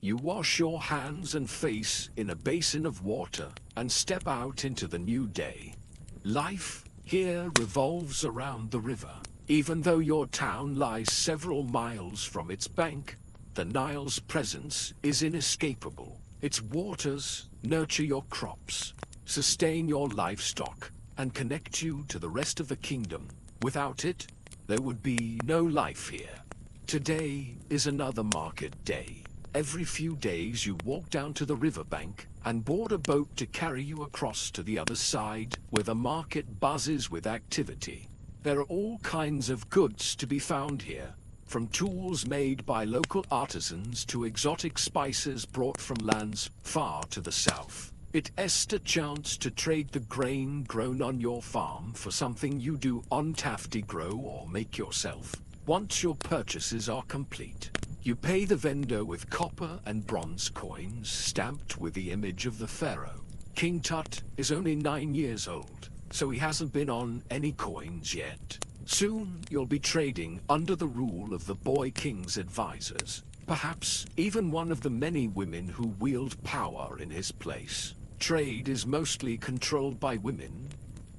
You wash your hands and face in a basin of water and step out into the new day. Life here revolves around the river. Even though your town lies several miles from its bank, the Nile's presence is inescapable. Its waters nurture your crops, sustain your livestock, and connect you to the rest of the kingdom. Without it, there would be no life here. Today is another market day. Every few days you walk down to the riverbank and board a boat to carry you across to the other side, where the market buzzes with activity. There are all kinds of goods to be found here, from tools made by local artisans to exotic spices brought from lands far to the south. It's a chance to trade the grain grown on your farm for something you do untafty grow or make yourself. Once your purchases are complete, you pay the vendor with copper and bronze coins stamped with the image of the pharaoh. King Tut is only 9 years old, so he hasn't been on any coins yet. Soon you'll be trading under the rule of the boy king's advisors, perhaps even one of the many women who wield power in his place. Trade is mostly controlled by women,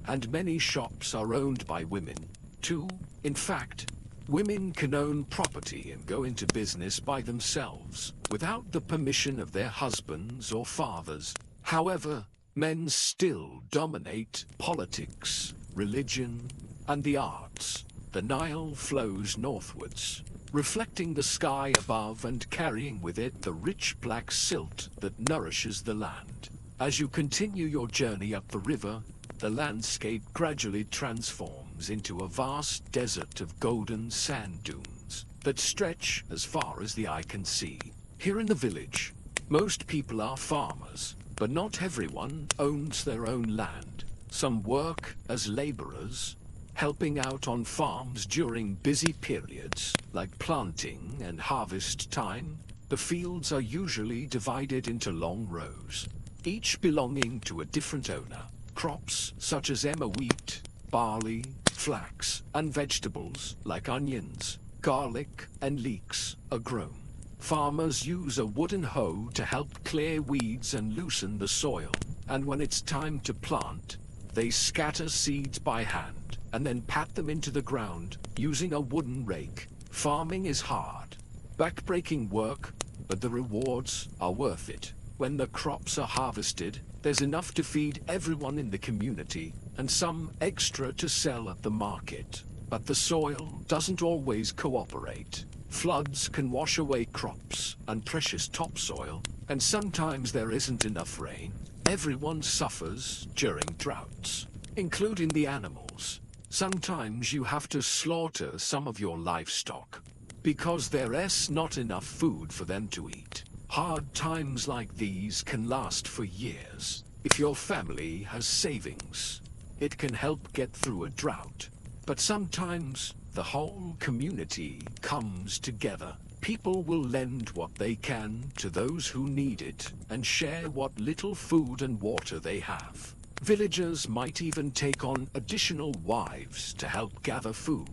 and many shops are owned by women, too. In fact, women can own property and go into business by themselves, without the permission of their husbands or fathers. However, men still dominate politics, religion, and the arts. The Nile flows northwards, reflecting the sky above and carrying with it the rich black silt that nourishes the land. As you continue your journey up the river, the landscape gradually transforms into a vast desert of golden sand dunes that stretch as far as the eye can see. Here in the village, most people are farmers, but not everyone owns their own land. Some work as laborers, helping out on farms during busy periods like planting and harvest time. The fields are usually divided into long rows, each belonging to a different owner. Crops such as emmer wheat, barley, flax, and vegetables like onions, garlic, and leeks are grown. Farmers use a wooden hoe to help clear weeds and loosen the soil, and when it's time to plant, they scatter seeds by hand and then pat them into the ground using a wooden rake. Farming is hard, back-breaking work, but the rewards are worth it. When the crops are harvested, there's enough to feed everyone in the community, and some extra to sell at the market. But the soil doesn't always cooperate. Floods can wash away crops and precious topsoil, and sometimes there isn't enough rain. Everyone suffers during droughts, including the animals. Sometimes you have to slaughter some of your livestock, because there's not enough food for them to eat. Hard times like these can last for years. If your family has savings, it can help get through a drought. But sometimes the whole community comes together. People will lend what they can to those who need it and share what little food and water they have. Villagers might even take on additional wives to help gather food.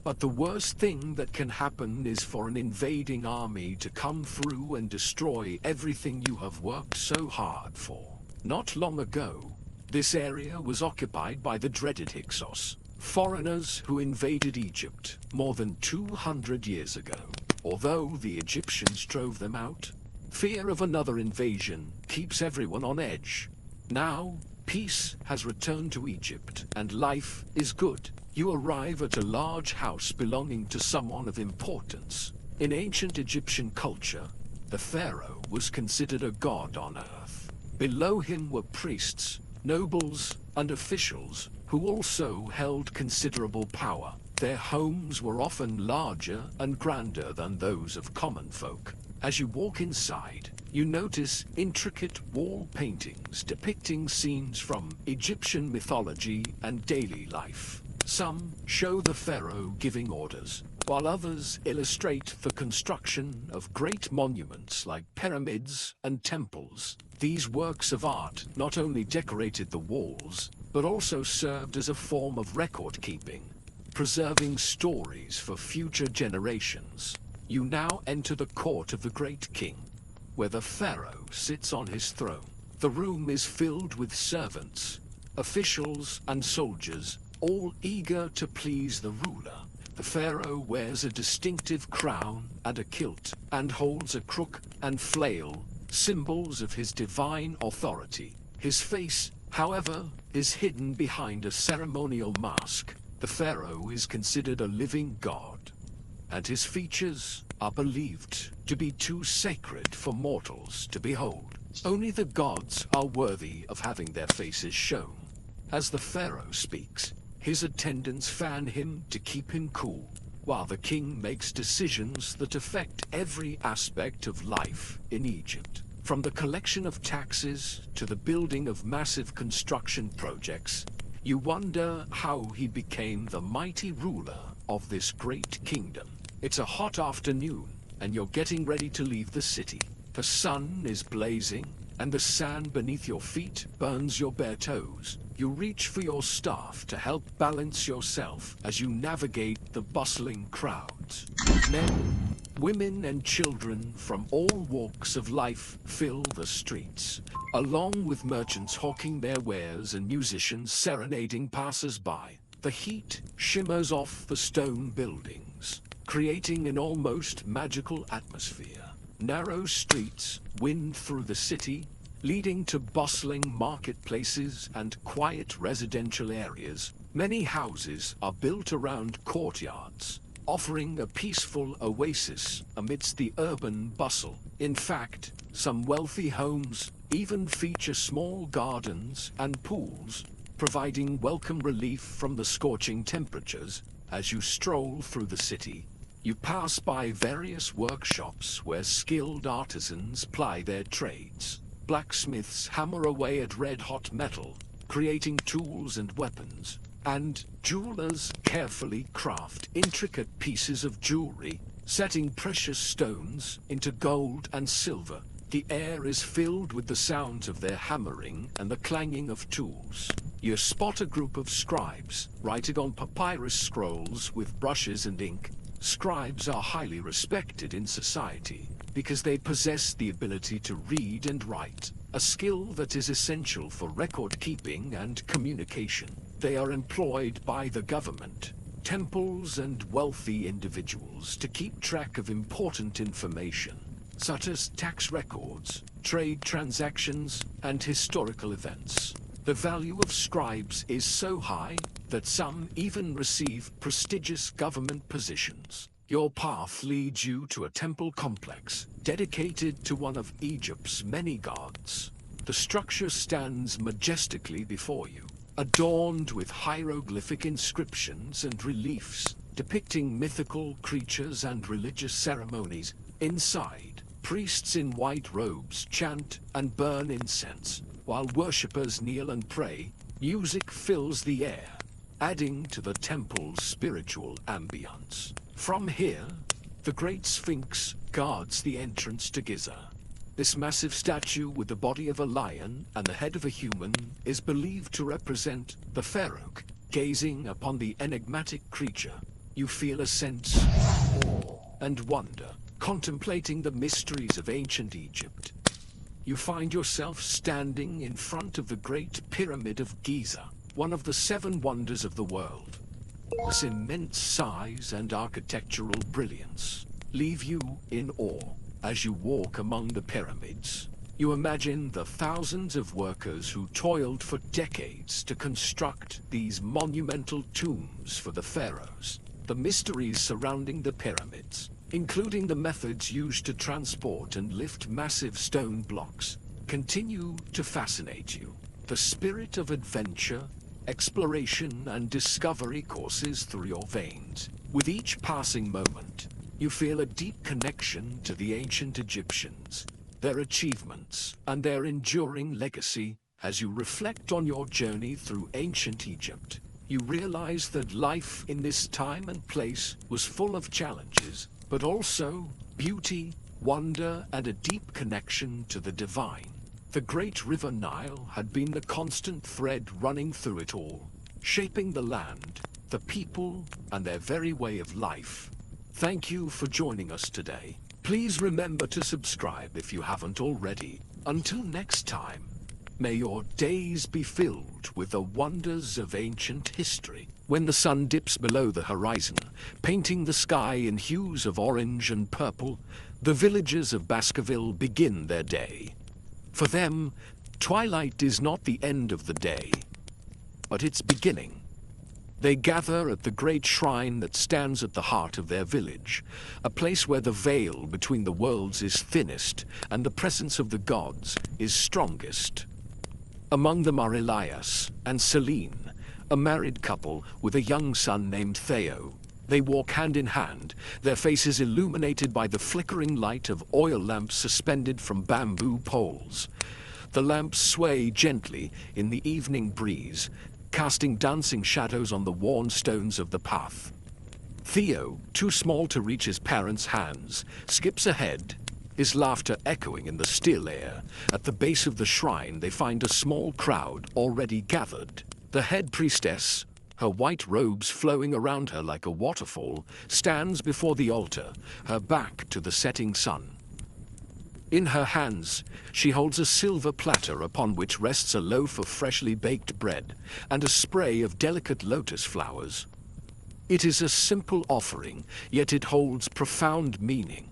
But the worst thing that can happen is for an invading army to come through and destroy everything you have worked so hard for. Not long ago, this area was occupied by the dreaded Hyksos, foreigners who invaded Egypt more than 200 years ago. Although the Egyptians drove them out, fear of another invasion keeps everyone on edge. Now, peace has returned to Egypt, and life is good. You arrive at a large house belonging to someone of importance. In ancient Egyptian culture, the pharaoh was considered a god on earth. Below him were priests, nobles, and officials who also held considerable power. Their homes were often larger and grander than those of common folk. As you walk inside, you notice intricate wall paintings depicting scenes from Egyptian mythology and daily life. Some show the pharaoh giving orders, while others illustrate the construction of great monuments like pyramids and temples. These works of art not only decorated the walls, but also served as a form of record-keeping, preserving stories for future generations. You now enter the court of the great king. where the pharaoh sits on his throne. The room is filled with servants, officials, and soldiers, all eager to please the ruler. The pharaoh wears a distinctive crown and a kilt, and holds a crook and flail, symbols of his divine authority. His face, however, is hidden behind a ceremonial mask. The pharaoh is considered a living god, and his features are believed to be too sacred for mortals to behold. Only the gods are worthy of having their faces shown. As the pharaoh speaks, his attendants fan him to keep him cool, while the king makes decisions that affect every aspect of life in Egypt. From the collection of taxes to the building of massive construction projects, you wonder how he became the mighty ruler of this great kingdom. It's a hot afternoon, and you're getting ready to leave the city. The sun is blazing, and the sand beneath your feet burns your bare toes. You reach for your staff to help balance yourself as you navigate the bustling crowds. Men, women, and children from all walks of life fill the streets, along with merchants hawking their wares and musicians serenading passers-by. The heat shimmers off the stone buildings, creating an almost magical atmosphere. Narrow streets wind through the city, leading to bustling marketplaces and quiet residential areas. Many houses are built around courtyards, offering a peaceful oasis amidst the urban bustle. In fact, some wealthy homes even feature small gardens and pools, providing welcome relief from the scorching temperatures. As you stroll through the city, you pass by various workshops where skilled artisans ply their trades. Blacksmiths hammer away at red-hot metal, creating tools and weapons, and jewelers carefully craft intricate pieces of jewelry, setting precious stones into gold and silver. The air is filled with the sounds of their hammering and the clanging of tools. You spot a group of scribes, writing on papyrus scrolls with brushes and ink. Scribes are highly respected in society because they possess the ability to read and write, a skill that is essential for record keeping and communication. They are employed by the government, temples, and wealthy individuals to keep track of important information, such as tax records, trade transactions, and historical events. The value of scribes is so high that some even receive prestigious government positions. Your path leads you to a temple complex dedicated to one of Egypt's many gods. The structure stands majestically before you, adorned with hieroglyphic inscriptions and reliefs depicting mythical creatures and religious ceremonies. Inside, priests in white robes chant and burn incense, while worshippers kneel and pray. Music fills the air, adding to the temple's spiritual ambience. From here, the Great Sphinx guards the entrance to Giza. This massive statue with the body of a lion and the head of a human is believed to represent the pharaoh. Gazing upon the enigmatic creature, you feel a sense of awe and wonder, contemplating the mysteries of ancient Egypt. You find yourself standing in front of the Great Pyramid of Giza, one of the 7 wonders of the world. Its immense size and architectural brilliance leave you in awe. As you walk among the pyramids, you imagine the thousands of workers who toiled for decades to construct these monumental tombs for the pharaohs. The mysteries surrounding the pyramids, including the methods used to transport and lift massive stone blocks, continue to fascinate you. The spirit of adventure, exploration, and discovery courses through your veins. With each passing moment, you feel a deep connection to the ancient Egyptians, their achievements, and their enduring legacy. As you reflect on your journey through ancient Egypt, you realize that life in this time and place was full of challenges, but also beauty, wonder, and a deep connection to the divine. The great river Nile had been the constant thread running through it all, shaping the land, the people, and their very way of life. Thank you for joining us today. Please remember to subscribe if you haven't already. Until next time, may your days be filled with the wonders of ancient history. When the sun dips below the horizon, painting the sky in hues of orange and purple, the villagers of Baskerville begin their day. For them, twilight is not the end of the day, but its beginning. They gather at the great shrine that stands at the heart of their village, a place where the veil between the worlds is thinnest and the presence of the gods is strongest. Among them are Elias and Serene, a married couple with a young son named Theo. They walk hand in hand, their faces illuminated by the flickering light of oil lamps suspended from bamboo poles. The lamps sway gently in the evening breeze, casting dancing shadows on the worn stones of the path. Theo, too small to reach his parents' hands, skips ahead, his laughter echoing in the still air. At the base of the shrine, they find a small crowd already gathered. The head priestess, her white robes flowing around her like a waterfall, stands before the altar, her back to the setting sun. In her hands, she holds a silver platter upon which rests a loaf of freshly baked bread and a spray of delicate lotus flowers. It is a simple offering, yet it holds profound meaning.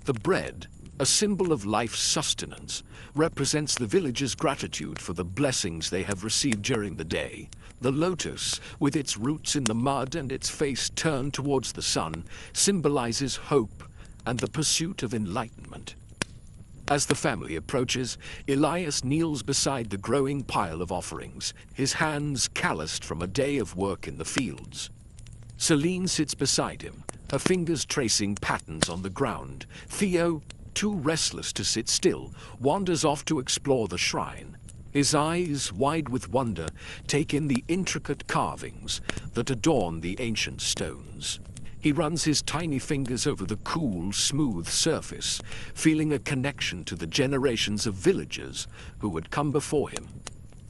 The bread, a symbol of life's sustenance, represents the villagers' gratitude for the blessings they have received during the day. The lotus, with its roots in the mud and its face turned towards the sun, symbolizes hope and the pursuit of enlightenment. As the family approaches, Elias kneels beside the growing pile of offerings, his hands calloused from a day of work in the fields. Serene sits beside him, her fingers tracing patterns on the ground. Theo, too restless to sit still, wanders off to explore the shrine. His eyes, wide with wonder, take in the intricate carvings that adorn the ancient stones. He runs his tiny fingers over the cool, smooth surface, feeling a connection to the generations of villagers who had come before him.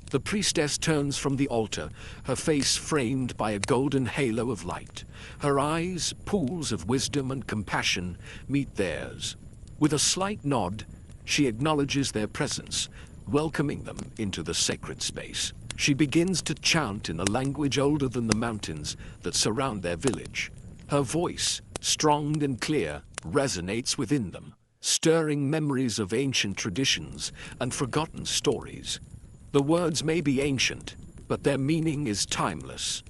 The priestess turns from the altar, her face framed by a golden halo of light. Her eyes, pools of wisdom and compassion, meet theirs. With a slight nod, she acknowledges their presence, welcoming them into the sacred space. She begins to chant in a language older than the mountains that surround their village. Her voice, strong and clear, resonates within them, stirring memories of ancient traditions and forgotten stories. The words may be ancient, but their meaning is timeless.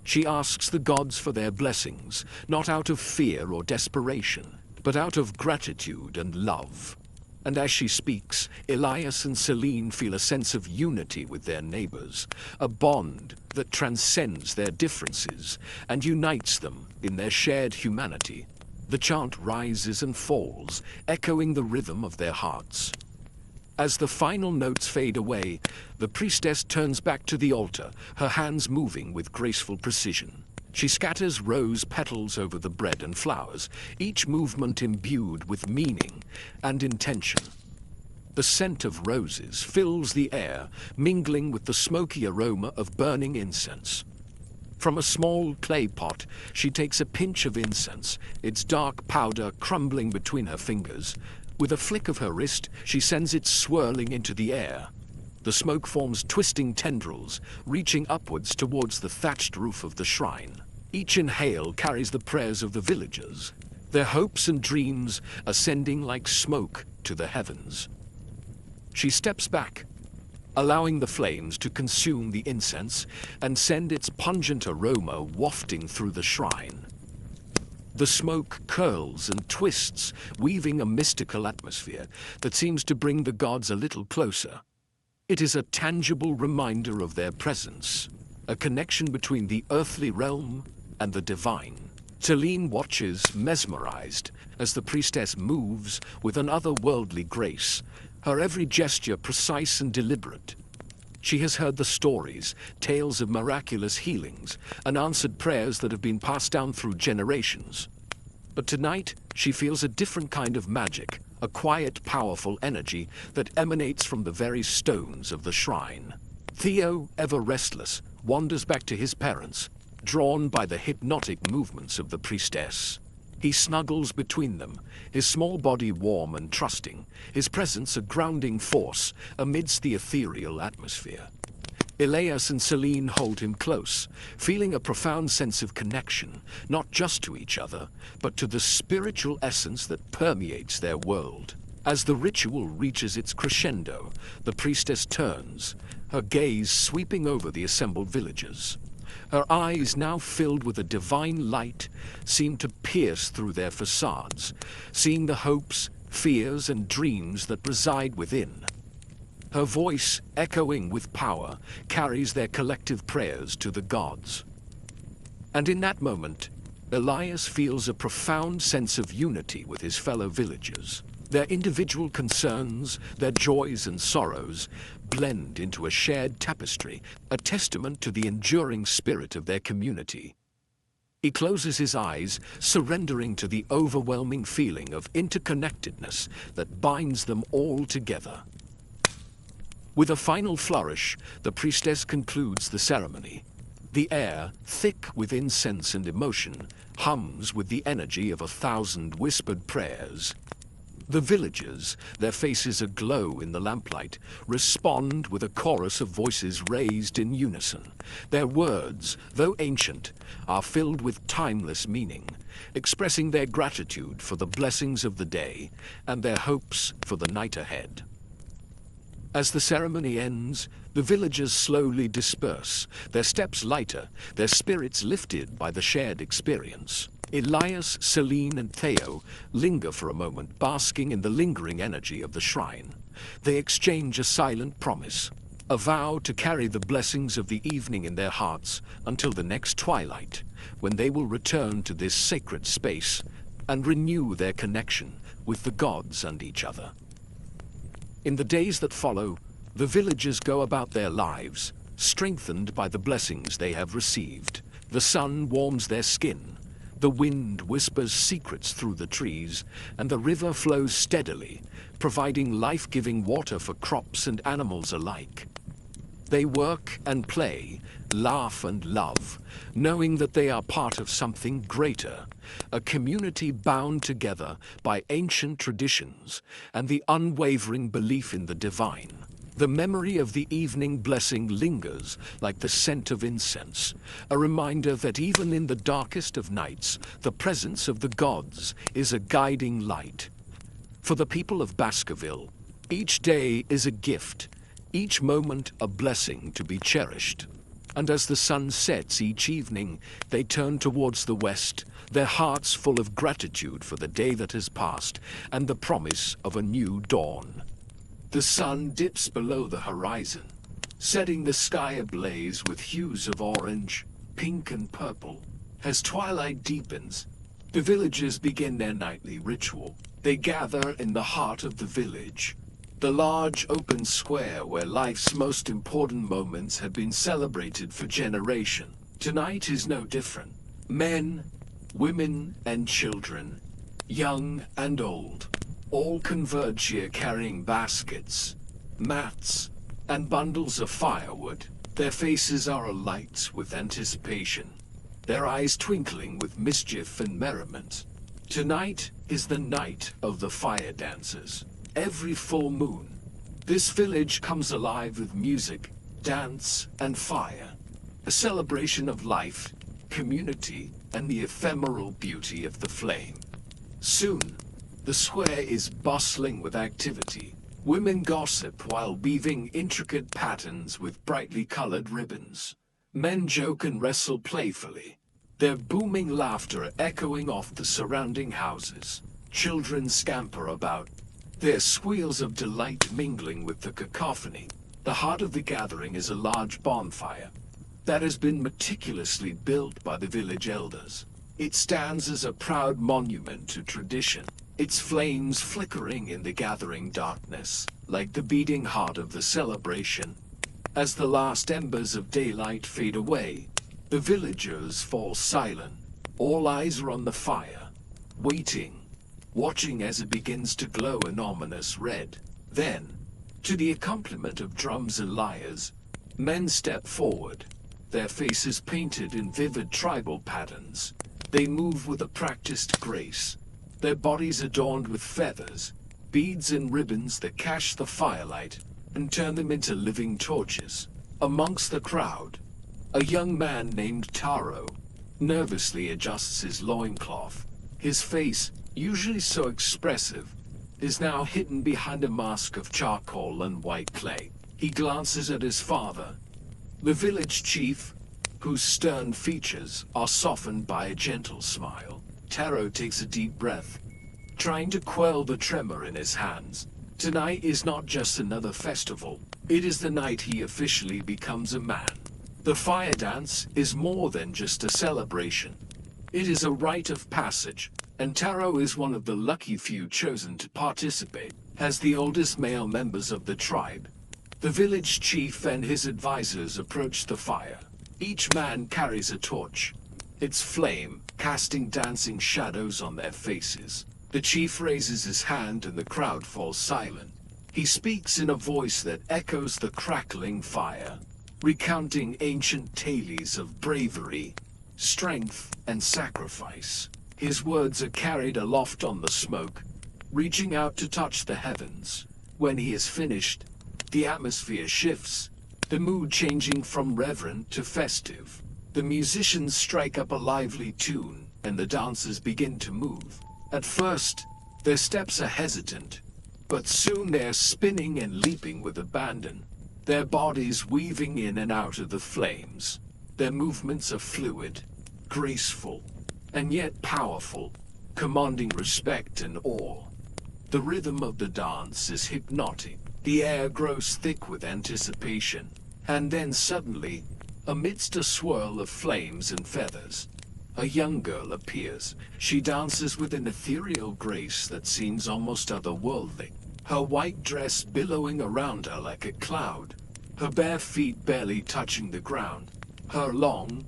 She asks the gods for their blessings, not out of fear or desperation, but out of gratitude and love. And as she speaks, Elias and Serene feel a sense of unity with their neighbors, a bond that transcends their differences and unites them in their shared humanity. The chant rises and falls, echoing the rhythm of their hearts. As the final notes fade away, the priestess turns back to the altar, her hands moving with graceful precision. She scatters rose petals over the bread and flowers, each movement imbued with meaning and intention. The scent of roses fills the air, mingling with the smoky aroma of burning incense. From a small clay pot, she takes a pinch of incense, its dark powder crumbling between her fingers. With a flick of her wrist, she sends it swirling into the air. The smoke forms twisting tendrils, reaching upwards towards the thatched roof of the shrine. Each inhale carries the prayers of the villagers, their hopes and dreams ascending like smoke to the heavens. She steps back, allowing the flames to consume the incense and send its pungent aroma wafting through the shrine. The smoke curls and twists, weaving a mystical atmosphere that seems to bring the gods a little closer. It is a tangible reminder of their presence, a connection between the earthly realm and the divine. Serene watches, mesmerized, as the priestess moves with an otherworldly grace, her every gesture precise and deliberate. She has heard the stories, tales of miraculous healings, and answered prayers that have been passed down through generations. But tonight, she feels a different kind of magic, a quiet, powerful energy that emanates from the very stones of the shrine. Theo, ever restless, wanders back to his parents, drawn by the hypnotic movements of the priestess. He snuggles between them, his small body warm and trusting, his presence a grounding force amidst the ethereal atmosphere. Elias and Serene hold him close, feeling a profound sense of connection, not just to each other, but to the spiritual essence that permeates their world. As the ritual reaches its crescendo, the priestess turns, her gaze sweeping over the assembled villagers. Her eyes, now filled with a divine light, seem to pierce through their facades, seeing the hopes, fears, and dreams that reside within. Her voice, echoing with power, carries their collective prayers to the gods. And in that moment, Elias feels a profound sense of unity with his fellow villagers. Their individual concerns, their joys and sorrows, blend into a shared tapestry, a testament to the enduring spirit of their community. He closes his eyes, surrendering to the overwhelming feeling of interconnectedness that binds them all together. With a final flourish, the priestess concludes the ceremony. The air, thick with incense and emotion, hums with the energy of 1,000 whispered prayers. The villagers, their faces aglow in the lamplight, respond with a chorus of voices raised in unison. Their words, though ancient, are filled with timeless meaning, expressing their gratitude for the blessings of the day and their hopes for the night ahead. As the ceremony ends, the villagers slowly disperse, their steps lighter, their spirits lifted by the shared experience. Elias, Serene, and Theo linger for a moment, basking in the lingering energy of the shrine. They exchange a silent promise, a vow to carry the blessings of the evening in their hearts until the next twilight, when they will return to this sacred space and renew their connection with the gods and each other. In the days that follow, the villagers go about their lives, strengthened by the blessings they have received. The sun warms their skin, the wind whispers secrets through the trees, and the river flows steadily, providing life-giving water for crops and animals alike. They work and play, laugh and love, knowing that they are part of something greater, a community bound together by ancient traditions and the unwavering belief in the divine. The memory of the evening blessing lingers like the scent of incense, a reminder that even in the darkest of nights, the presence of the gods is a guiding light. For the people of Baskerville, each day is a gift, each moment a blessing to be cherished. And as the sun sets each evening, they turn towards the west, their hearts full of gratitude for the day that has passed and the promise of a new dawn. The sun dips below the horizon, setting the sky ablaze with hues of orange, pink, and purple. As twilight deepens, the villagers begin their nightly ritual. They gather in the heart of the village, the large open square where life's most important moments have been celebrated for generations. Tonight is no different. Men, women, and children, young and old, all converge here carrying baskets, mats, and bundles of firewood. Their faces are alight with anticipation, their eyes twinkling with mischief and merriment. Tonight is the night of the fire dancers. Every full moon, this village comes alive with music, dance, and fire, a celebration of life, community, and the ephemeral beauty of the flame. Soon, the square is bustling with activity. Women gossip while weaving intricate patterns with brightly colored ribbons. Men joke and wrestle playfully, their booming laughter echoing off the surrounding houses. Children scamper about, their squeals of delight mingling with the cacophony. The heart of the gathering is a large bonfire that has been meticulously built by the village elders. It stands as a proud monument to tradition, its flames flickering in the gathering darkness, like the beating heart of the celebration. As the last embers of daylight fade away, the villagers fall silent. All eyes are on the fire, waiting, watching as it begins to glow an ominous red. Then, to the accompaniment of drums and lyres, men step forward, their faces painted in vivid tribal patterns. They move with a practiced grace, their bodies adorned with feathers, beads and ribbons that catch the firelight and turn them into living torches. Amongst the crowd, a young man named Taro nervously adjusts his loincloth. His face, usually so expressive, is now hidden behind a mask of charcoal and white clay. He glances at his father, the village chief, whose stern features are softened by a gentle smile. Taro takes a deep breath, trying to quell the tremor in his hands. Tonight is not just another festival, it is the night he officially becomes a man. The fire dance is more than just a celebration. It is a rite of passage, and Taro is one of the lucky few chosen to participate. As the oldest male members of the tribe, the village chief and his advisors approach the fire. Each man carries a torch, its flame casting dancing shadows on their faces. The chief raises his hand and the crowd falls silent. He speaks in a voice that echoes the crackling fire, recounting ancient tales of bravery, strength, and sacrifice. His words are carried aloft on the smoke, reaching out to touch the heavens. When he is finished, the atmosphere shifts, the mood changing from reverent to festive. The musicians strike up a lively tune, and the dancers begin to move. At first, their steps are hesitant, but soon they're spinning and leaping with abandon, their bodies weaving in and out of the flames. Their movements are fluid, graceful, and yet powerful, commanding respect and awe. The rhythm of the dance is hypnotic. The air grows thick with anticipation, and then suddenly, amidst a swirl of flames and feathers, a young girl appears. She dances with an ethereal grace that seems almost otherworldly, her white dress billowing around her like a cloud, her bare feet barely touching the ground. Her long,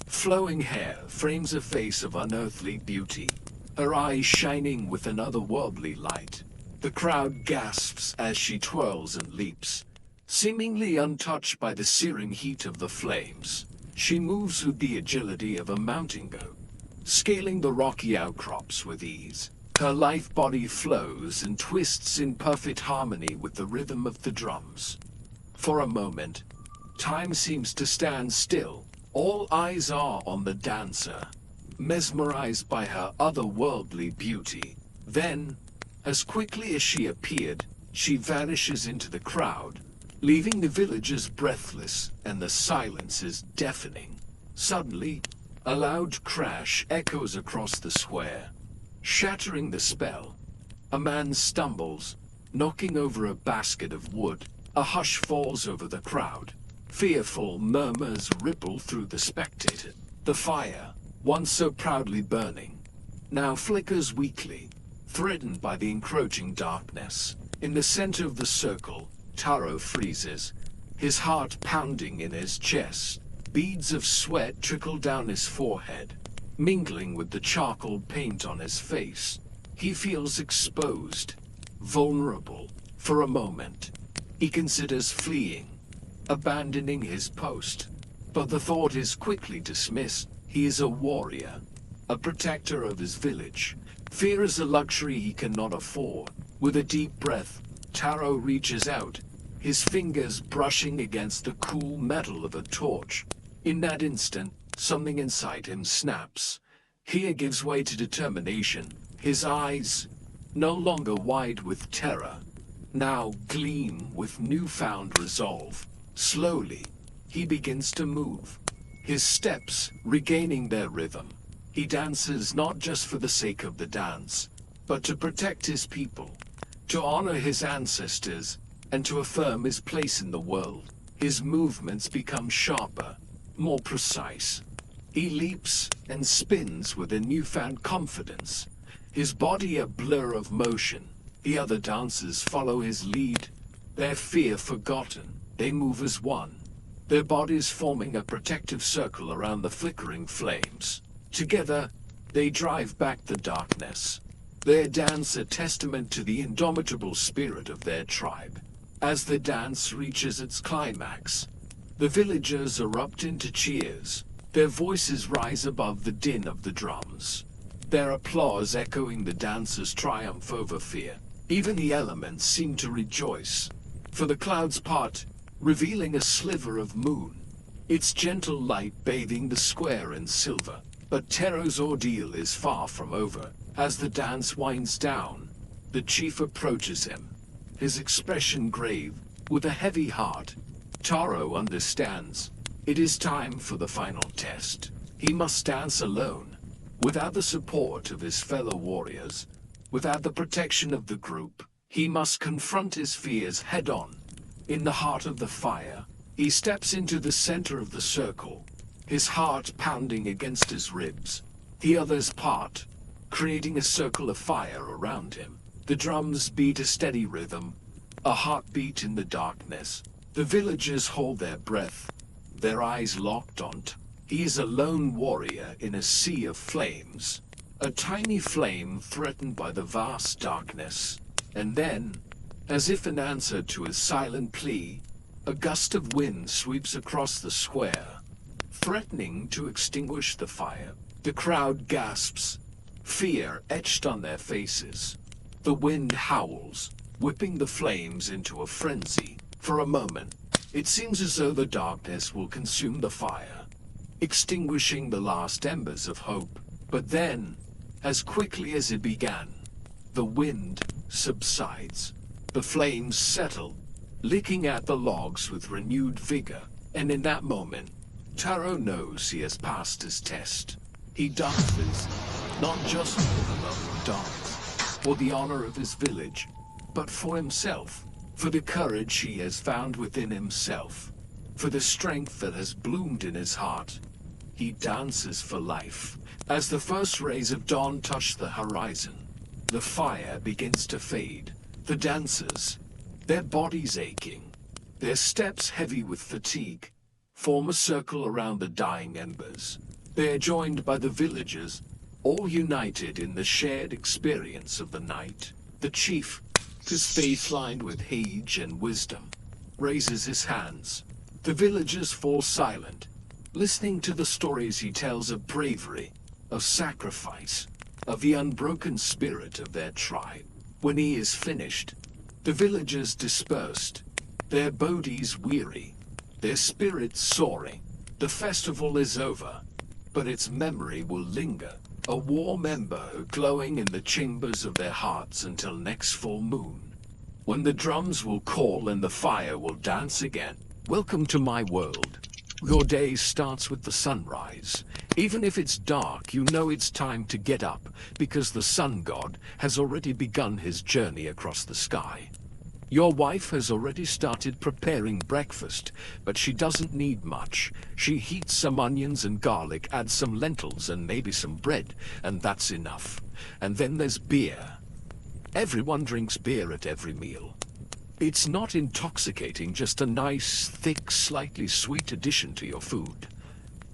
flowing hair frames a face of unearthly beauty, her eyes shining with an otherworldly light. The crowd gasps as she twirls and leaps, seemingly untouched by the searing heat of the flames. She moves with the agility of a mountain goat, scaling the rocky outcrops with ease. Her lithe body flows and twists in perfect harmony with the rhythm of the drums. For a moment, time seems to stand still. All eyes are on the dancer, mesmerized by her otherworldly beauty. Then, as quickly as she appeared, she vanishes into the crowd, leaving the villagers breathless and the silence is deafening. Suddenly, a loud crash echoes across the square, shattering the spell. A man stumbles, knocking over a basket of wood. A hush falls over the crowd. Fearful murmurs ripple through the spectators. The fire, once so proudly burning, now flickers weakly, threatened by the encroaching darkness. In the center of the circle, Taro freezes, his heart pounding in his chest. Beads of sweat trickle down his forehead, mingling with the charcoal paint on his face. He feels exposed, vulnerable. For a moment, he considers fleeing, abandoning his post. But the thought is quickly dismissed. He is a warrior, a protector of his village. Fear is a luxury he cannot afford. With a deep breath, Taro reaches out, his fingers brushing against the cool metal of a torch. In that instant, something inside him snaps. Fear gives way to determination. His eyes, no longer wide with terror, now gleam with newfound resolve. Slowly, he begins to move, his steps regaining their rhythm. He dances not just for the sake of the dance, but to protect his people, to honor his ancestors, and to affirm his place in the world. His movements become sharper, more precise. He leaps and spins with a newfound confidence, his body a blur of motion. The other dancers follow his lead, their fear forgotten. They move as one, their bodies forming a protective circle around the flickering flames. Together, they drive back the darkness, their dance a testament to the indomitable spirit of their tribe. As the dance reaches its climax, The villagers erupt into cheers. Their voices rise above the din of the drums, their applause echoing the dancers' triumph over fear. Even the elements seem to rejoice, for the clouds part, revealing a sliver of moon, its gentle light bathing the square in silver. But Tero's ordeal is far from over. As the dance winds down, the chief approaches him, his expression grave, with a heavy heart. Taro understands. It is time for the final test. He must dance alone, without the support of his fellow warriors, without the protection of the group. He must confront his fears head-on. In the heart of the fire, he steps into the center of the circle, his heart pounding against his ribs. The others part, creating a circle of fire around him. The drums beat a steady rhythm, a heartbeat in the darkness. The villagers hold their breath, their eyes locked on. He is a lone warrior in a sea of flames, a tiny flame threatened by the vast darkness. And then, as if in answer to his silent plea, a gust of wind sweeps across the square, threatening to extinguish the fire. The crowd gasps, fear etched on their faces. The wind howls, whipping the flames into a frenzy. For a moment, it seems as though the darkness will consume the fire, extinguishing the last embers of hope. But then, as quickly as it began, the wind subsides. The flames settle, licking at the logs with renewed vigor. And in that moment, Taro knows he has passed his test. He dances, not just for the love of dance, or the honor of his village, but for himself, for the courage he has found within himself, for the strength that has bloomed in his heart. He dances for life. As the first rays of dawn touch the horizon, the fire begins to fade. The dancers, their bodies aching, their steps heavy with fatigue, form a circle around the dying embers. They are joined by the villagers, all united in the shared experience of the night. The chief, his face lined with age and wisdom, raises his hands. The villagers fall silent, listening to the stories he tells of bravery, of sacrifice, of the unbroken spirit of their tribe. When he is finished, the villagers dispersed, their bodies weary, their spirits soaring. The festival is over, but its memory will linger, a warm ember glowing in the chambers of their hearts until next full moon, when the drums will call and the fire will dance again. Welcome to my world. Your day starts with the sunrise. Even if it's dark, you know it's time to get up, because the sun god has already begun his journey across the sky. Your wife has already started preparing breakfast, but she doesn't need much. She heats some onions and garlic, adds some lentils and maybe some bread, and that's enough. And then there's beer. Everyone drinks beer at every meal. It's not intoxicating, just a nice, thick, slightly sweet addition to your food.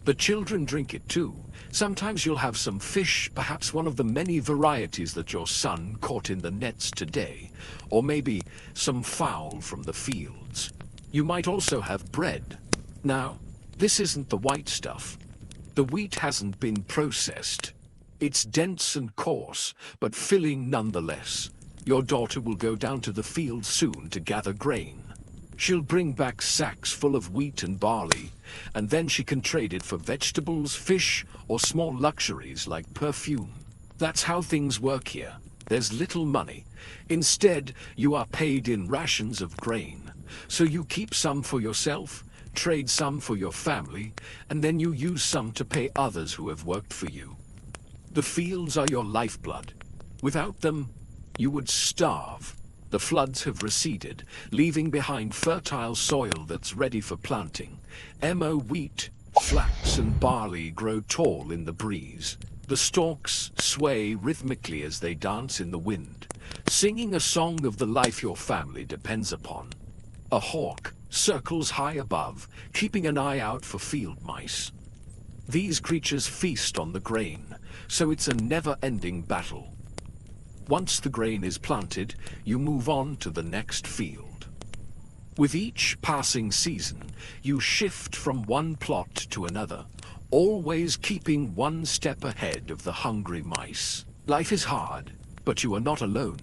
The children drink it too. Sometimes you'll have some fish, perhaps one of the many varieties that your son caught in the nets today, or maybe some fowl from the fields. You might also have bread. Now, this isn't the white stuff. The wheat hasn't been processed. It's dense and coarse, but filling nonetheless. Your daughter will go down to the field soon to gather grain. She'll bring back sacks full of wheat and barley, and then she can trade it for vegetables, fish, or small luxuries like perfume. That's how things work here. There's little money. Instead, you are paid in rations of grain. So you keep some for yourself, trade some for your family, and then you use some to pay others who have worked for you. The fields are your lifeblood. Without them, you would starve. The floods have receded, leaving behind fertile soil that's ready for planting. Wheat, flax, and barley grow tall in the breeze. The stalks sway rhythmically as they dance in the wind, singing a song of the life your family depends upon. A hawk circles high above, keeping an eye out for field mice. These creatures feast on the grain, so it's a never-ending battle. Once the grain is planted, you move on to the next field. With each passing season, you shift from one plot to another, always keeping one step ahead of the hungry mice. Life is hard, but you are not alone.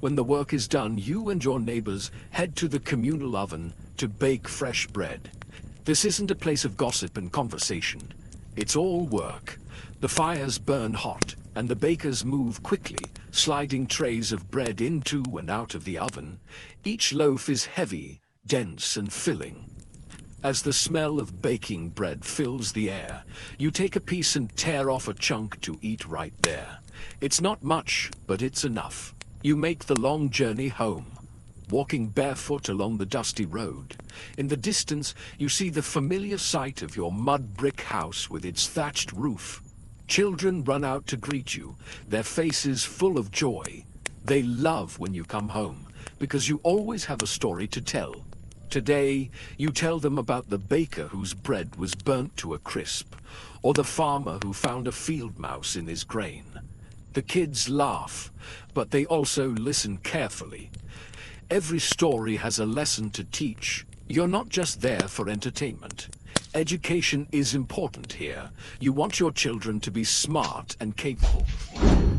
When the work is done, you and your neighbors head to the communal oven to bake fresh bread. This isn't a place of gossip and conversation. It's all work. The fires burn hot, and the bakers move quickly, sliding trays of bread into and out of the oven. Each loaf is heavy, dense and filling. As the smell of baking bread fills the air, you take a piece and tear off a chunk to eat right there. It's not much, but it's enough. You make the long journey home, walking barefoot along the dusty road. In the distance, you see the familiar sight of your mud brick house with its thatched roof. Children run out to greet you, their faces full of joy. They love when you come home, because you always have a story to tell. Today, you tell them about the baker whose bread was burnt to a crisp, or the farmer who found a field mouse in his grain. The kids laugh, but they also listen carefully. Every story has a lesson to teach. You're not just there for entertainment. Education is important here. You want your children to be smart and capable.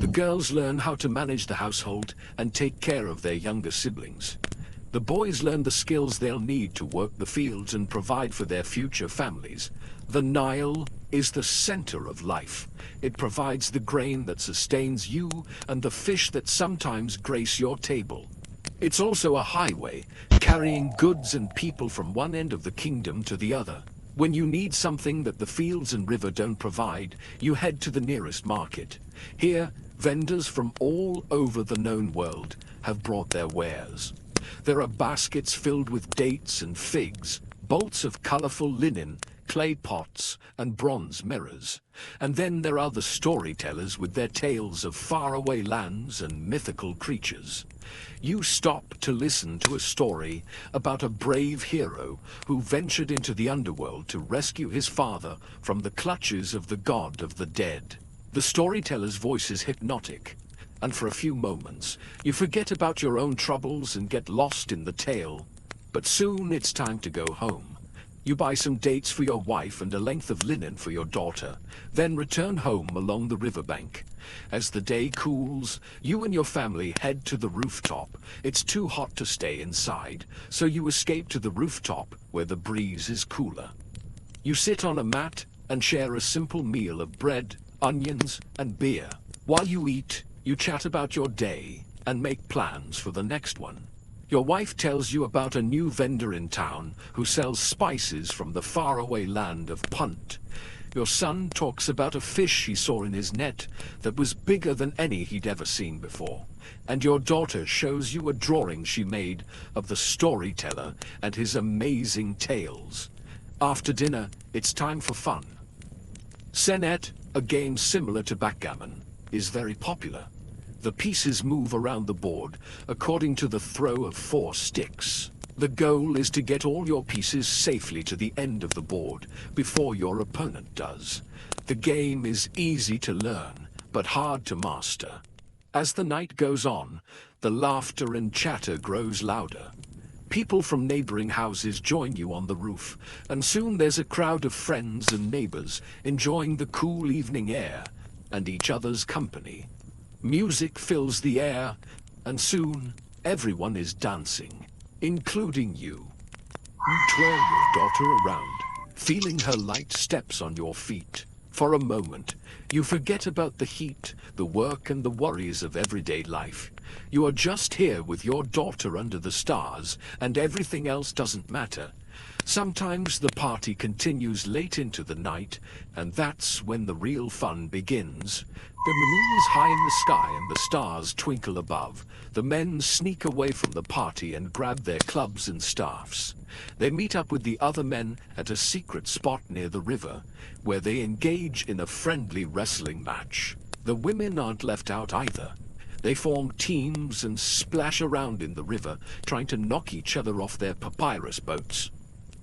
The girls learn how to manage the household and take care of their younger siblings. The boys learn the skills they'll need to work the fields and provide for their future families. The Nile is the center of life. It provides the grain that sustains you and the fish that sometimes grace your table. It's also a highway, carrying goods and people from one end of the kingdom to the other. When you need something that the fields and river don't provide, you head to the nearest market. Here, vendors from all over the known world have brought their wares. There are baskets filled with dates and figs, bolts of colorful linen, clay pots, and bronze mirrors. And then there are the storytellers with their tales of faraway lands and mythical creatures. You stop to listen to a story about a brave hero who ventured into the underworld to rescue his father from the clutches of the god of the dead. The storyteller's voice is hypnotic, and for a few moments, you forget about your own troubles and get lost in the tale. But soon it's time to go home. You buy some dates for your wife and a length of linen for your daughter, then return home along the riverbank. As the day cools, you and your family head to the rooftop. It's too hot to stay inside, so you escape to the rooftop where the breeze is cooler. You sit on a mat and share a simple meal of bread, onions, and beer. While you eat, you chat about your day and make plans for the next one. Your wife tells you about a new vendor in town who sells spices from the faraway land of Punt. Your son talks about a fish he saw in his net that was bigger than any he'd ever seen before. And your daughter shows you a drawing she made of the storyteller and his amazing tales. After dinner, it's time for fun. Senet, a game similar to backgammon, is very popular. The pieces move around the board according to the throw of 4 sticks. The goal is to get all your pieces safely to the end of the board before your opponent does. The game is easy to learn, but hard to master. As the night goes on, the laughter and chatter grows louder. People from neighboring houses join you on the roof, and soon there's a crowd of friends and neighbors enjoying the cool evening air and each other's company. Music fills the air, and soon everyone is dancing, including you. You twirl your daughter around, feeling her light steps on your feet. For a moment, you forget about the heat, the work, and the worries of everyday life. You are just here with your daughter under the stars, and everything else doesn't matter. Sometimes the party continues late into the night, and that's when the real fun begins. The moon is high in the sky and the stars twinkle above. The men sneak away from the party and grab their clubs and staffs. They meet up with the other men at a secret spot near the river, where they engage in a friendly wrestling match. The women aren't left out either. They form teams and splash around in the river, trying to knock each other off their papyrus boats.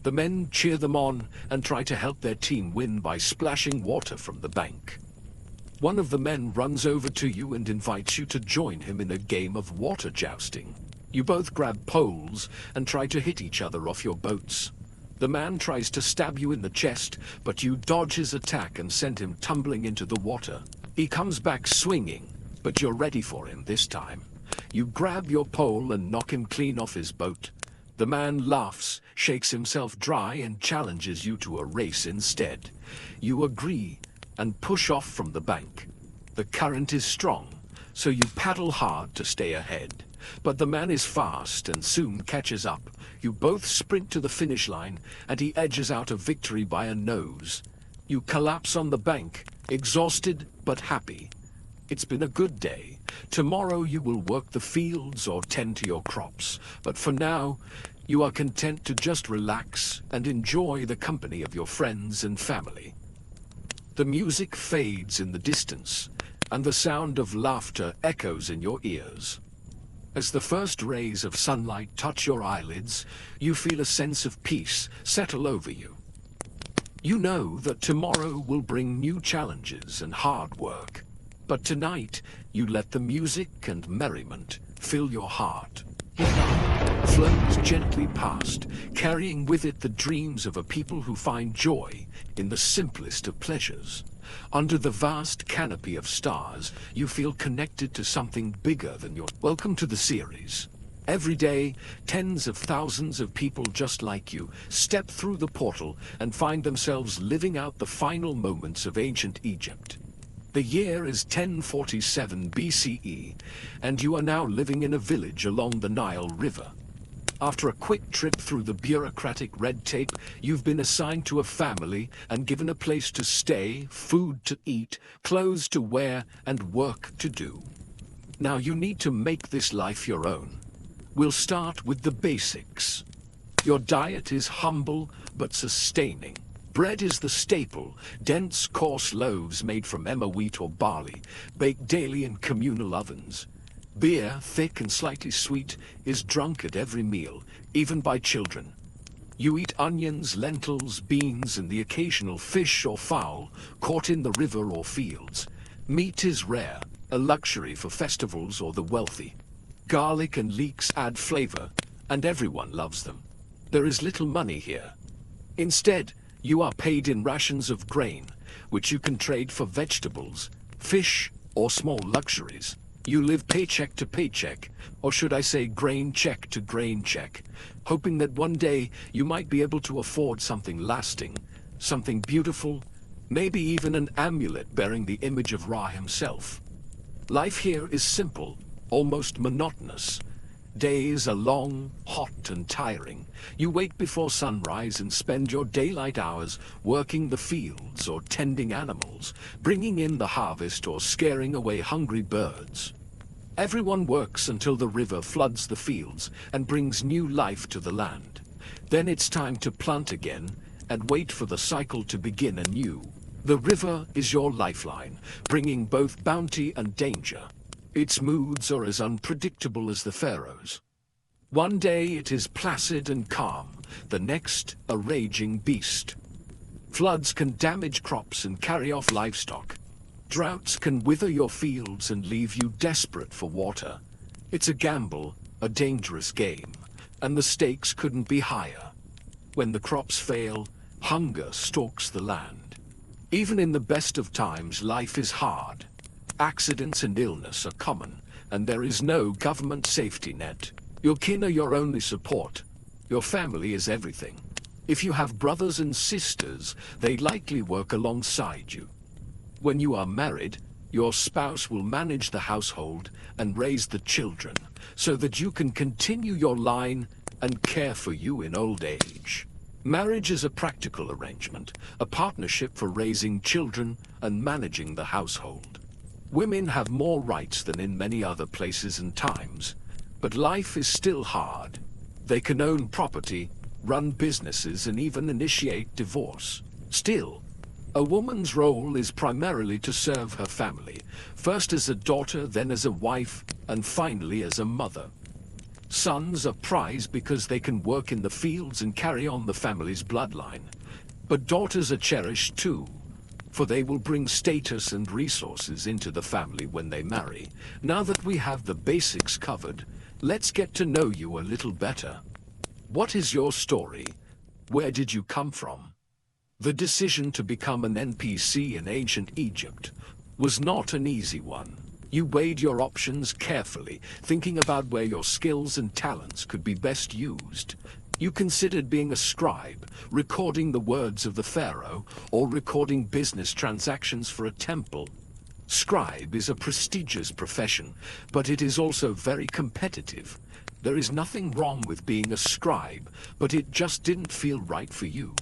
The men cheer them on and try to help their team win by splashing water from the bank. One of the men runs over to you and invites you to join him in a game of water jousting. You both grab poles and try to hit each other off your boats. The man tries to stab you in the chest, but you dodge his attack and send him tumbling into the water. He comes back swinging, but you're ready for him this time. You grab your pole and knock him clean off his boat. The man laughs, shakes himself dry, and challenges you to a race instead. You agree and push off from the bank. The current is strong, so you paddle hard to stay ahead. But the man is fast and soon catches up. You both sprint to the finish line, and he edges out a victory by a nose. You collapse on the bank, exhausted but happy. It's been a good day. Tomorrow you will work the fields or tend to your crops. But for now, you are content to just relax and enjoy the company of your friends and family. The music fades in the distance, and the sound of laughter echoes in your ears. As the first rays of sunlight touch your eyelids, you feel a sense of peace settle over you. You know that tomorrow will bring new challenges and hard work. But tonight, you let the music and merriment fill your heart. The night flows gently past, carrying with it the dreams of a people who find joy in the simplest of pleasures. Under the vast canopy of stars, you feel connected to something bigger than your... Welcome to the series. Every day, tens of thousands of people just like you step through the portal and find themselves living out the final moments of ancient Egypt. The year is 1047 BCE, and you are now living in a village along the Nile River. After a quick trip through the bureaucratic red tape, you've been assigned to a family and given a place to stay, food to eat, clothes to wear, and work to do. Now you need to make this life your own. We'll start with the basics. Your diet is humble but sustaining. Bread is the staple, dense, coarse loaves made from emmer wheat or barley, baked daily in communal ovens. Beer, thick and slightly sweet, is drunk at every meal, even by children. You eat onions, lentils, beans, and the occasional fish or fowl caught in the river or fields. Meat is rare, a luxury for festivals or the wealthy. Garlic and leeks add flavor, and everyone loves them. There is little money here. Instead, you are paid in rations of grain, which you can trade for vegetables, fish, or small luxuries. You live paycheck to paycheck, or should I say grain check to grain check, hoping that one day you might be able to afford something lasting, something beautiful, maybe even an amulet bearing the image of Ra himself. Life here is simple, almost monotonous. Days are long, hot and tiring. You wake before sunrise and spend your daylight hours working the fields or tending animals, bringing in the harvest or scaring away hungry birds. Everyone works until the river floods the fields and brings new life to the land. Then it's time to plant again and wait for the cycle to begin anew. The river is your lifeline, bringing both bounty and danger. Its moods are as unpredictable as the pharaohs. One day it is placid and calm, the next a raging beast. Floods can damage crops and carry off livestock. Droughts can wither your fields and leave you desperate for water. It's a gamble, a dangerous game, and the stakes couldn't be higher. When the crops fail, hunger stalks the land. Even in the best of times, life is hard. Accidents and illness are common, and there is no government safety net. Your kin are your only support. Your family is everything. If you have brothers and sisters, they likely work alongside you. When you are married, your spouse will manage the household and raise the children, so that you can continue your line and care for you in old age. Marriage is a practical arrangement, a partnership for raising children and managing the household. Women have more rights than in many other places and times, but life is still hard. They can own property, run businesses, and even initiate divorce. Still, a woman's role is primarily to serve her family, first as a daughter, then as a wife, and finally as a mother. Sons are prized because they can work in the fields and carry on the family's bloodline. But daughters are cherished too, for they will bring status and resources into the family when they marry. Now that we have the basics covered, Let's get to know you a little better. What is your story? Where did you come from? The decision to become an NPC in ancient Egypt was not an easy one. You weighed your options carefully, thinking about where your skills and talents could be best used. You considered being a scribe, recording the words of the pharaoh, or recording business transactions for a temple. Scribe is a prestigious profession, but it is also very competitive. There is nothing wrong with being a scribe, but it just didn't feel right for you.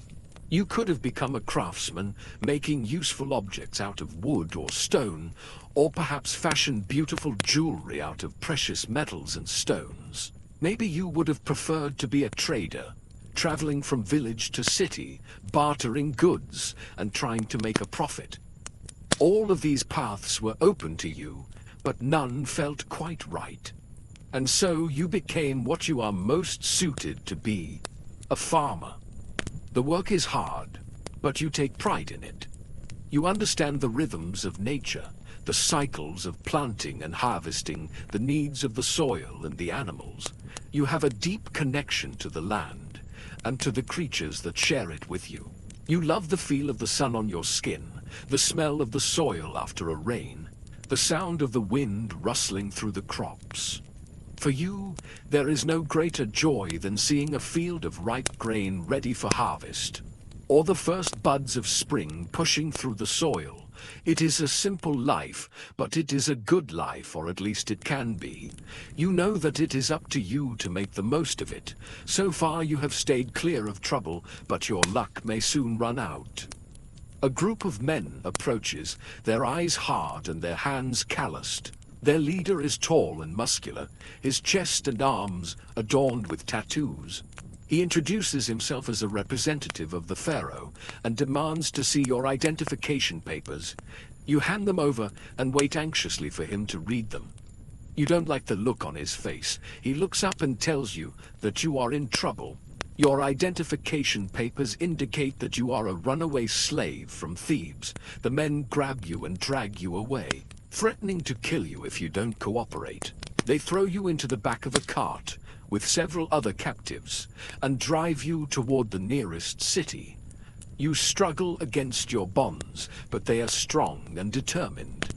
You could have become a craftsman, making useful objects out of wood or stone, or perhaps fashion beautiful jewelry out of precious metals and stones. Maybe you would have preferred to be a trader, traveling from village to city, bartering goods, and trying to make a profit. All of these paths were open to you, but none felt quite right. And so you became what you are most suited to be, a farmer. The work is hard, but you take pride in it. You understand the rhythms of nature, the cycles of planting and harvesting, the needs of the soil and the animals. You have a deep connection to the land, and to the creatures that share it with you. You love the feel of the sun on your skin, the smell of the soil after a rain, the sound of the wind rustling through the crops. For you, there is no greater joy than seeing a field of ripe grain ready for harvest, or the first buds of spring pushing through the soil. It is a simple life, but it is a good life, or at least it can be. You know that it is up to you to make the most of it. So far you have stayed clear of trouble, but your luck may soon run out. A group of men approaches, their eyes hard and their hands calloused. Their leader is tall and muscular, his chest and arms adorned with tattoos. He introduces himself as a representative of the pharaoh and demands to see your identification papers. You hand them over and wait anxiously for him to read them. You don't like the look on his face. He looks up and tells you that you are in trouble. Your identification papers indicate that you are a runaway slave from Thebes. The men grab you and drag you away, threatening to kill you if you don't cooperate. They throw you into the back of a cart with several other captives and drive you toward the nearest city. You struggle against your bonds, but they are strong and determined.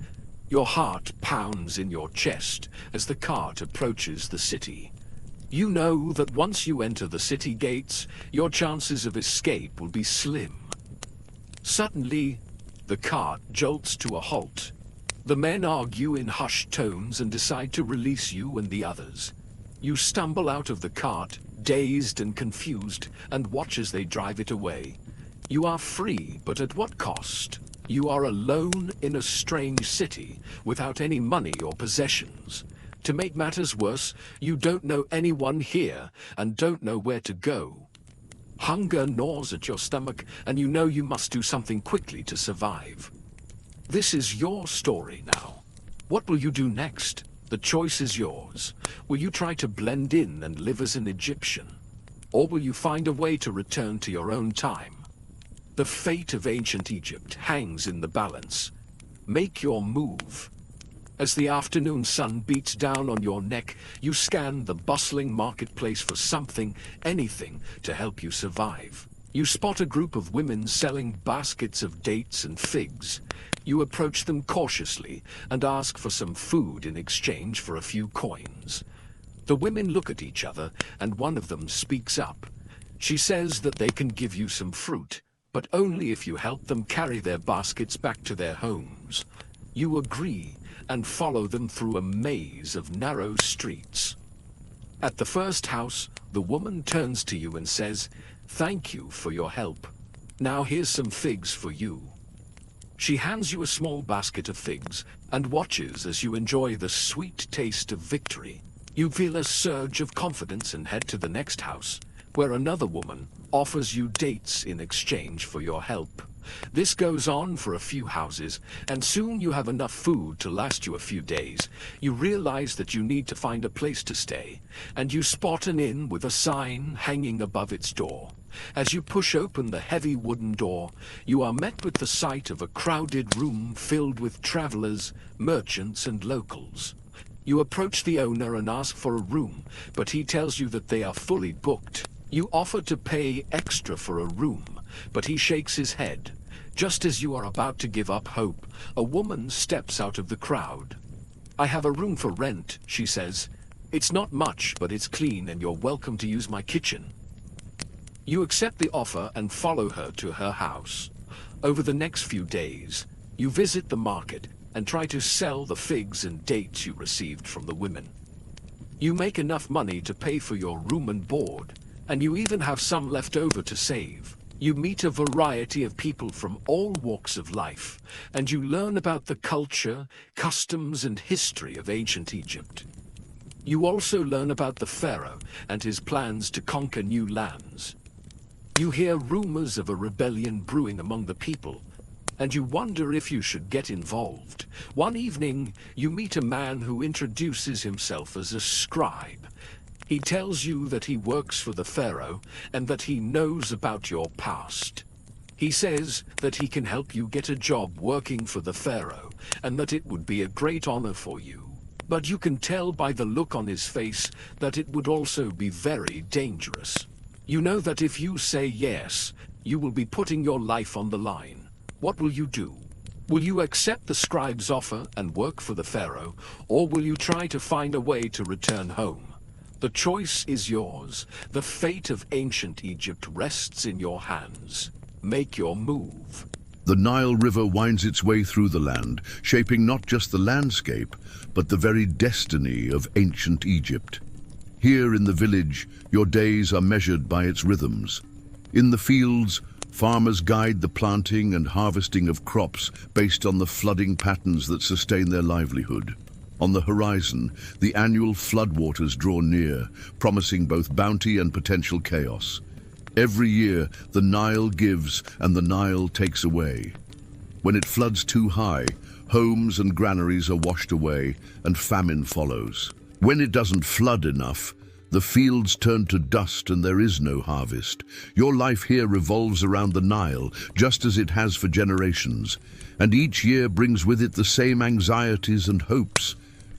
Your heart pounds in your chest as the cart approaches the city. You know that once you enter the city gates, your chances of escape will be slim. Suddenly, the cart jolts to a halt. The men argue in hushed tones and decide to release you and the others. You stumble out of the cart, dazed and confused, and watch as they drive it away. You are free, but at what cost? You are alone in a strange city, without any money or possessions. To make matters worse, you don't know anyone here, and don't know where to go. Hunger gnaws at your stomach, and you know you must do something quickly to survive. This is your story now. What will you do next? The choice is yours. Will you try to blend in and live as an Egyptian? Or will you find a way to return to your own time? The fate of ancient Egypt hangs in the balance. Make your move. As the afternoon sun beats down on your neck, you scan the bustling marketplace for something, anything, to help you survive. You spot a group of women selling baskets of dates and figs. You approach them cautiously and ask for some food in exchange for a few coins. The women look at each other, and one of them speaks up. She says that they can give you some fruit, but only if you help them carry their baskets back to their homes. You agree and follow them through a maze of narrow streets. At the first house, the woman turns to you and says, "Thank you for your help. Now here's some figs for you." She hands you a small basket of figs and watches as you enjoy the sweet taste of victory. You feel a surge of confidence and head to the next house, where another woman offers you dates in exchange for your help. This goes on for a few houses, and soon you have enough food to last you a few days. You realize that you need to find a place to stay, and you spot an inn with a sign hanging above its door. As you push open the heavy wooden door, you are met with the sight of a crowded room filled with travelers, merchants, and locals. You approach the owner and ask for a room, but he tells you that they are fully booked. You offer to pay extra for a room, but he shakes his head. Just as you are about to give up hope, a woman steps out of the crowd. "I have a room for rent," she says. "It's not much, but it's clean and you're welcome to use my kitchen." You accept the offer and follow her to her house. Over the next few days, you visit the market and try to sell the figs and dates you received from the women. You make enough money to pay for your room and board, and you even have some left over to save. You meet a variety of people from all walks of life, and you learn about the culture, customs, and history of ancient Egypt. You also learn about the pharaoh and his plans to conquer new lands. You hear rumors of a rebellion brewing among the people, and you wonder if you should get involved. One evening, you meet a man who introduces himself as a scribe. He tells you that he works for the pharaoh and that he knows about your past. He says that he can help you get a job working for the pharaoh and that it would be a great honor for you. But you can tell by the look on his face that it would also be very dangerous. You know that if you say yes, you will be putting your life on the line. What will you do? Will you accept the scribe's offer and work for the pharaoh, or will you try to find a way to return home? The choice is yours. The fate of ancient Egypt rests in your hands. Make your move. The Nile River winds its way through the land, shaping not just the landscape, but the very destiny of ancient Egypt. Here in the village, your days are measured by its rhythms. In the fields, farmers guide the planting and harvesting of crops based on the flooding patterns that sustain their livelihood. On the horizon, the annual floodwaters draw near, promising both bounty and potential chaos. Every year, the Nile gives and the Nile takes away. When it floods too high, homes and granaries are washed away and famine follows. When it doesn't flood enough, the fields turn to dust and there is no harvest. Your life here revolves around the Nile, just as it has for generations, and each year brings with it the same anxieties and hopes.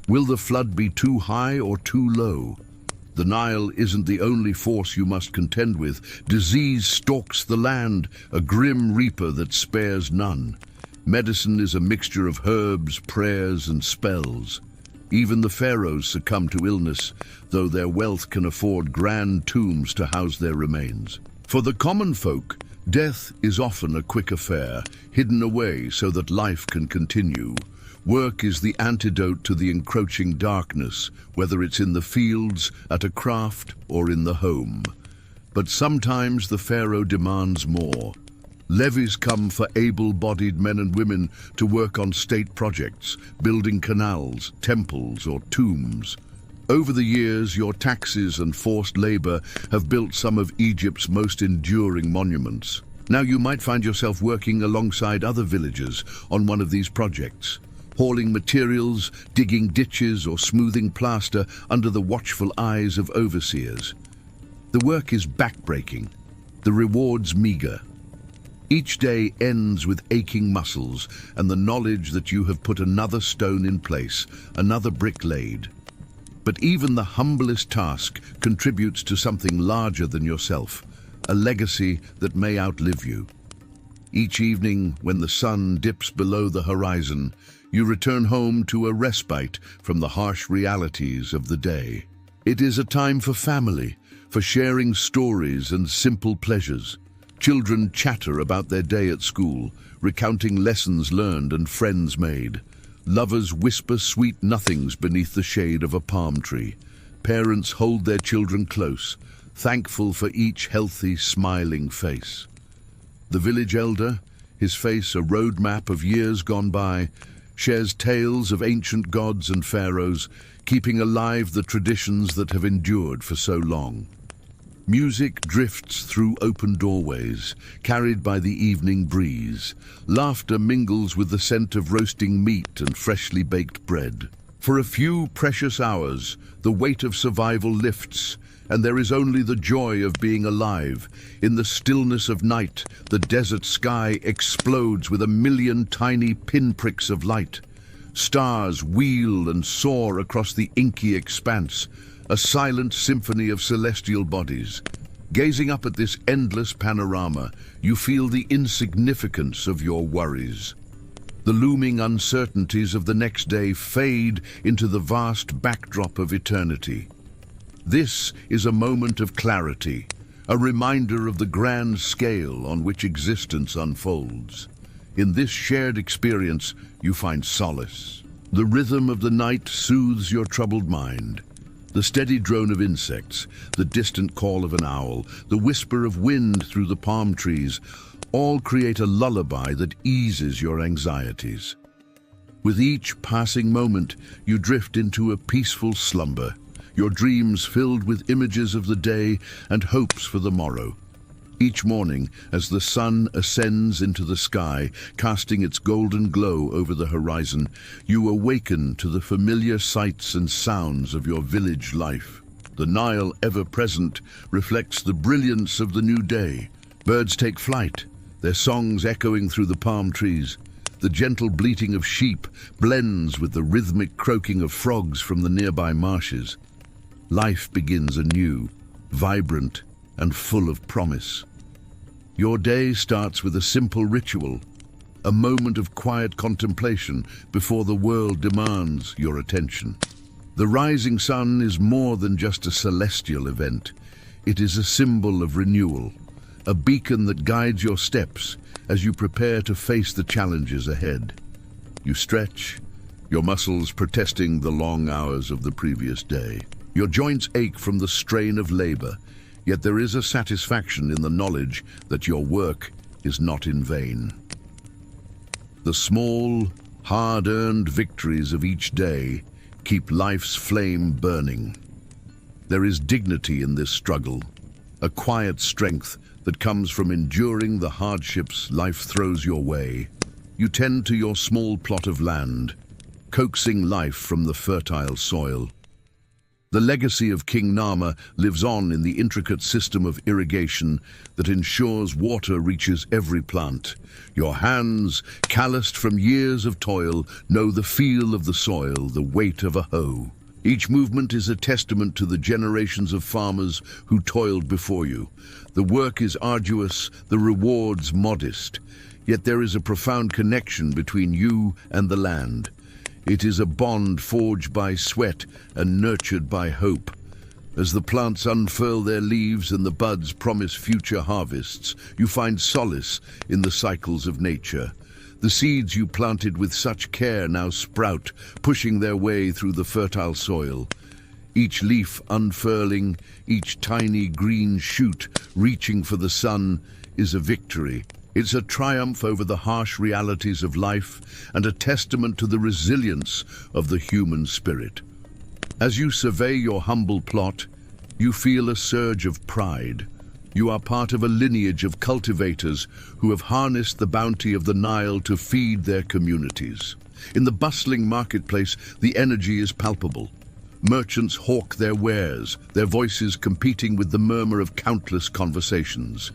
Will the flood be too high or too low? The Nile isn't the only force you must contend with. Disease stalks the land, a grim reaper that spares none. Medicine is a mixture of herbs, prayers, and spells. Even the pharaohs succumb to illness, though their wealth can afford grand tombs to house their remains. For the common folk, death is often a quick affair, hidden away so that life can continue. Work is the antidote to the encroaching darkness, whether it's in the fields, at a craft, or in the home. But sometimes the pharaoh demands more. Levies come for able-bodied men and women to work on state projects, building canals, temples, or tombs. Over the years, your taxes and forced labor have built some of Egypt's most enduring monuments. Now you might find yourself working alongside other villagers on one of these projects, hauling materials, digging ditches, or smoothing plaster under the watchful eyes of overseers. The work is backbreaking, the rewards meager. Each day ends with aching muscles and the knowledge that you have put another stone in place, another brick laid. But even the humblest task contributes to something larger than yourself, a legacy that may outlive you. Each evening, when the sun dips below the horizon, you return home to a respite from the harsh realities of the day. It is a time for family, for sharing stories and simple pleasures. Children chatter about their day at school, recounting lessons learned and friends made. Lovers whisper sweet nothings beneath the shade of a palm tree. Parents hold their children close, thankful for each healthy, smiling face. The village elder, his face a roadmap of years gone by, shares tales of ancient gods and pharaohs, keeping alive the traditions that have endured for so long. Music drifts through open doorways, carried by the evening breeze. Laughter mingles with the scent of roasting meat and freshly baked bread. For a few precious hours, the weight of survival lifts, and there is only the joy of being alive. In the stillness of night, the desert sky explodes with a million tiny pinpricks of light. Stars wheel and soar across the inky expanse, a silent symphony of celestial bodies. Gazing up at this endless panorama, you feel the insignificance of your worries. The looming uncertainties of the next day fade into the vast backdrop of eternity. This is a moment of clarity, a reminder of the grand scale on which existence unfolds. In this shared experience, you find solace. The rhythm of the night soothes your troubled mind. The steady drone of insects, the distant call of an owl, the whisper of wind through the palm trees, all create a lullaby that eases your anxieties. With each passing moment, you drift into a peaceful slumber, your dreams filled with images of the day and hopes for the morrow. Each morning, as the sun ascends into the sky, casting its golden glow over the horizon, you awaken to the familiar sights and sounds of your village life. The Nile, ever present, reflects the brilliance of the new day. Birds take flight, their songs echoing through the palm trees. The gentle bleating of sheep blends with the rhythmic croaking of frogs from the nearby marshes. Life begins anew, vibrant and full of promise. Your day starts with a simple ritual, a moment of quiet contemplation before the world demands your attention. The rising sun is more than just a celestial event. It is a symbol of renewal, a beacon that guides your steps as you prepare to face the challenges ahead. You stretch, your muscles protesting the long hours of the previous day. Your joints ache from the strain of labor, yet there is a satisfaction in the knowledge that your work is not in vain. The small, hard-earned victories of each day keep life's flame burning. There is dignity in this struggle, a quiet strength that comes from enduring the hardships life throws your way. You tend to your small plot of land, coaxing life from the fertile soil. The legacy of King Nama lives on in the intricate system of irrigation that ensures water reaches every plant. Your hands, calloused from years of toil, know the feel of the soil, the weight of a hoe. Each movement is a testament to the generations of farmers who toiled before you. The work is arduous, the rewards modest, yet there is a profound connection between you and the land. It is a bond forged by sweat and nurtured by hope. As the plants unfurl their leaves and the buds promise future harvests, you find solace in the cycles of nature. The seeds you planted with such care now sprout, pushing their way through the fertile soil. Each leaf unfurling, each tiny green shoot reaching for the sun is a victory. It's a triumph over the harsh realities of life and a testament to the resilience of the human spirit. As you survey your humble plot, you feel a surge of pride. You are part of a lineage of cultivators who have harnessed the bounty of the Nile to feed their communities. In the bustling marketplace, the energy is palpable. Merchants hawk their wares, their voices competing with the murmur of countless conversations.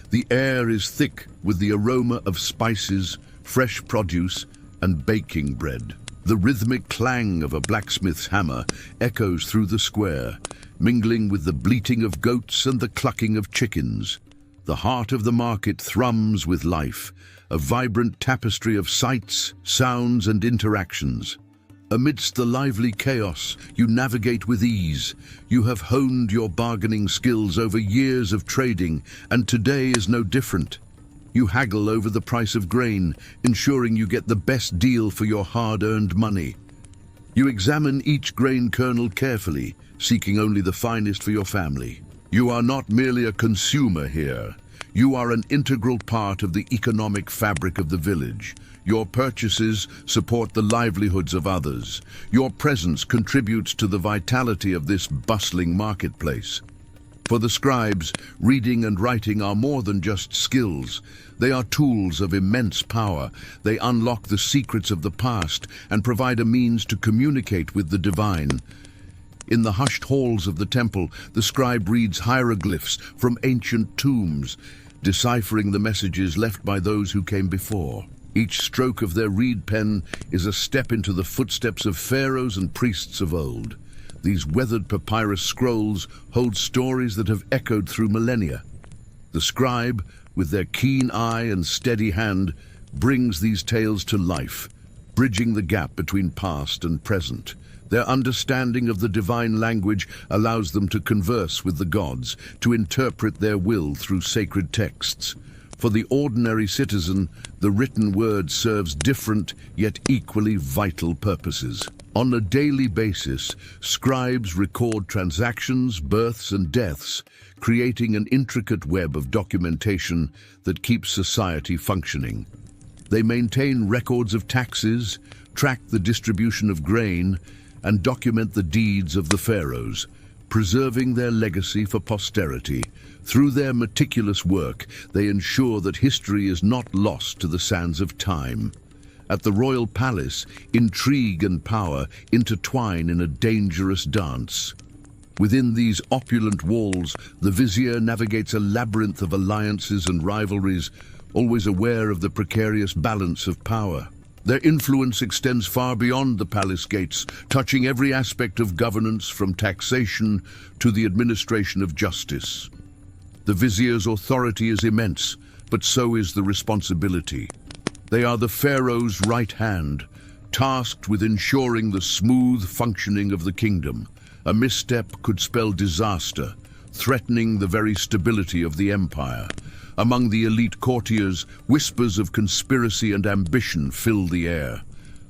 The air is thick with the aroma of spices, fresh produce, and baking bread. The rhythmic clang of a blacksmith's hammer echoes through the square, mingling with the bleating of goats and the clucking of chickens. The heart of the market thrums with life, a vibrant tapestry of sights, sounds, and interactions. Amidst the lively chaos, you navigate with ease. You have honed your bargaining skills over years of trading, and today is no different. You haggle over the price of grain, ensuring you get the best deal for your hard-earned money. You examine each grain kernel carefully, seeking only the finest for your family. You are not merely a consumer here. You are an integral part of the economic fabric of the village. Your purchases support the livelihoods of others. Your presence contributes to the vitality of this bustling marketplace. For the scribes, reading and writing are more than just skills. They are tools of immense power. They unlock the secrets of the past and provide a means to communicate with the divine. In the hushed halls of the temple, the scribe reads hieroglyphs from ancient tombs, deciphering the messages left by those who came before. Each stroke of their reed pen is a step into the footsteps of pharaohs and priests of old. These weathered papyrus scrolls hold stories that have echoed through millennia. The scribe, with their keen eye and steady hand, brings these tales to life, bridging the gap between past and present. Their understanding of the divine language allows them to converse with the gods, to interpret their will through sacred texts. For the ordinary citizen, the written word serves different yet equally vital purposes. On a daily basis, scribes record transactions, births, and deaths, creating an intricate web of documentation that keeps society functioning. They maintain records of taxes, track the distribution of grain, and document the deeds of the pharaohs, preserving their legacy for posterity. Through their meticulous work, they ensure that history is not lost to the sands of time. At the royal palace, intrigue and power intertwine in a dangerous dance. Within these opulent walls, the vizier navigates a labyrinth of alliances and rivalries, always aware of the precarious balance of power. Their influence extends far beyond the palace gates, touching every aspect of governance from taxation to the administration of justice. The vizier's authority is immense, but so is the responsibility. They are the pharaoh's right hand, tasked with ensuring the smooth functioning of the kingdom. A misstep could spell disaster, threatening the very stability of the empire. Among the elite courtiers, whispers of conspiracy and ambition fill the air.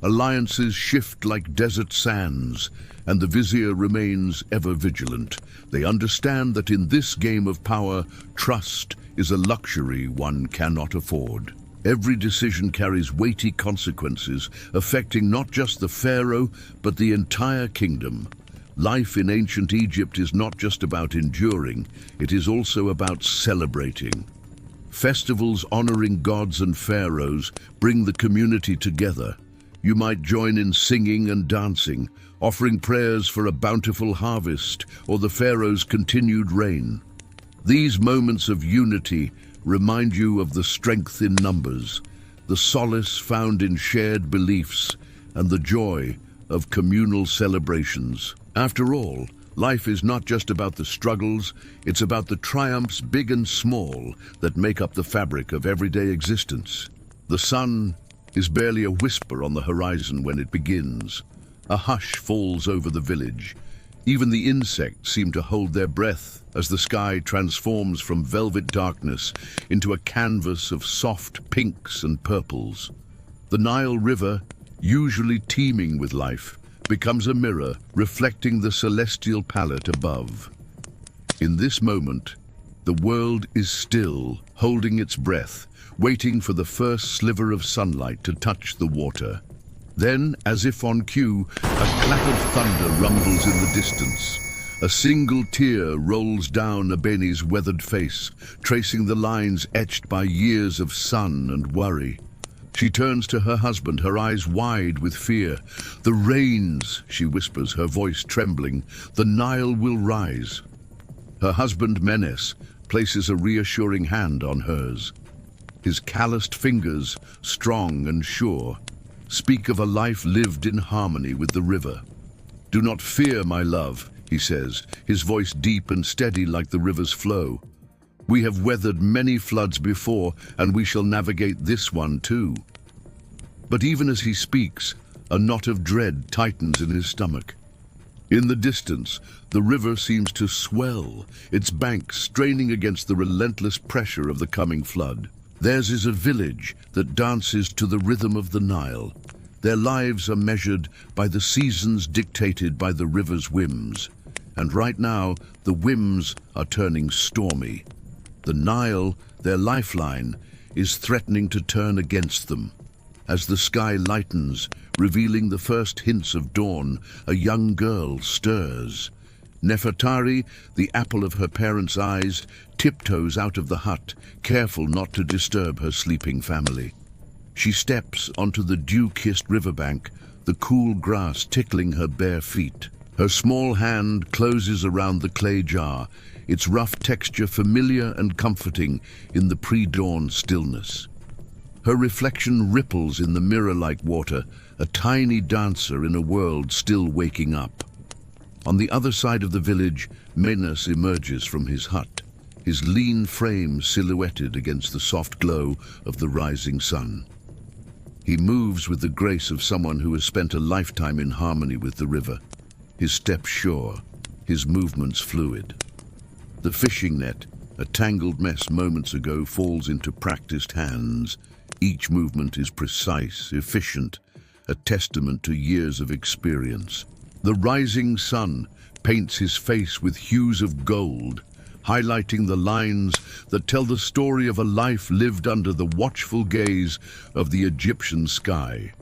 Alliances shift like desert sands, and the vizier remains ever vigilant. They understand that in this game of power, trust is a luxury one cannot afford. Every decision carries weighty consequences, affecting not just the pharaoh, but the entire kingdom. Life in ancient Egypt is not just about enduring, it is also about celebrating. Festivals honoring gods and pharaohs bring the community together. You might join in singing and dancing, offering prayers for a bountiful harvest or the pharaoh's continued reign. These moments of unity remind you of the strength in numbers, the solace found in shared beliefs, and the joy of communal celebrations. After all, life is not just about the struggles, it's about the triumphs, big and small, that make up the fabric of everyday existence. The sun is barely a whisper on the horizon when it begins. A hush falls over the village. Even the insects seem to hold their breath as the sky transforms from velvet darkness into a canvas of soft pinks and purples. The Nile River, usually teeming with life, becomes a mirror reflecting the celestial palette above. In this moment, the world is still, holding its breath, waiting for the first sliver of sunlight to touch the water. Then, as if on cue, a clap of thunder rumbles in the distance. A single tear rolls down Abeni's weathered face, tracing the lines etched by years of sun and worry. She turns to her husband, her eyes wide with fear. "The rains," she whispers, her voice trembling. "The Nile will rise." Her husband, Menes, places a reassuring hand on hers. His calloused fingers, strong and sure, speak of a life lived in harmony with the river. "Do not fear, my love," he says, his voice deep and steady like the river's flow. "We have weathered many floods before, and we shall navigate this one too." But even as he speaks, a knot of dread tightens in his stomach. In the distance, the river seems to swell, its banks straining against the relentless pressure of the coming flood. Theirs is a village that dances to the rhythm of the Nile. Their lives are measured by the seasons dictated by the river's whims. And right now, the whims are turning stormy. The Nile, their lifeline, is threatening to turn against them. As the sky lightens, revealing the first hints of dawn, a young girl stirs. Nefertari, the apple of her parents' eyes, tiptoes out of the hut, careful not to disturb her sleeping family. She steps onto the dew-kissed riverbank, the cool grass tickling her bare feet. Her small hand closes around the clay jar, its rough texture familiar and comforting in the pre-dawn stillness. Her reflection ripples in the mirror-like water, a tiny dancer in a world still waking up. On the other side of the village, Menas emerges from his hut, his lean frame silhouetted against the soft glow of the rising sun. He moves with the grace of someone who has spent a lifetime in harmony with the river, his steps sure, his movements fluid. The fishing net, a tangled mess moments ago, falls into practiced hands. Each movement is precise, efficient, a testament to years of experience. The rising sun paints his face with hues of gold, highlighting the lines that tell the story of a life lived under the watchful gaze of the Egyptian sky.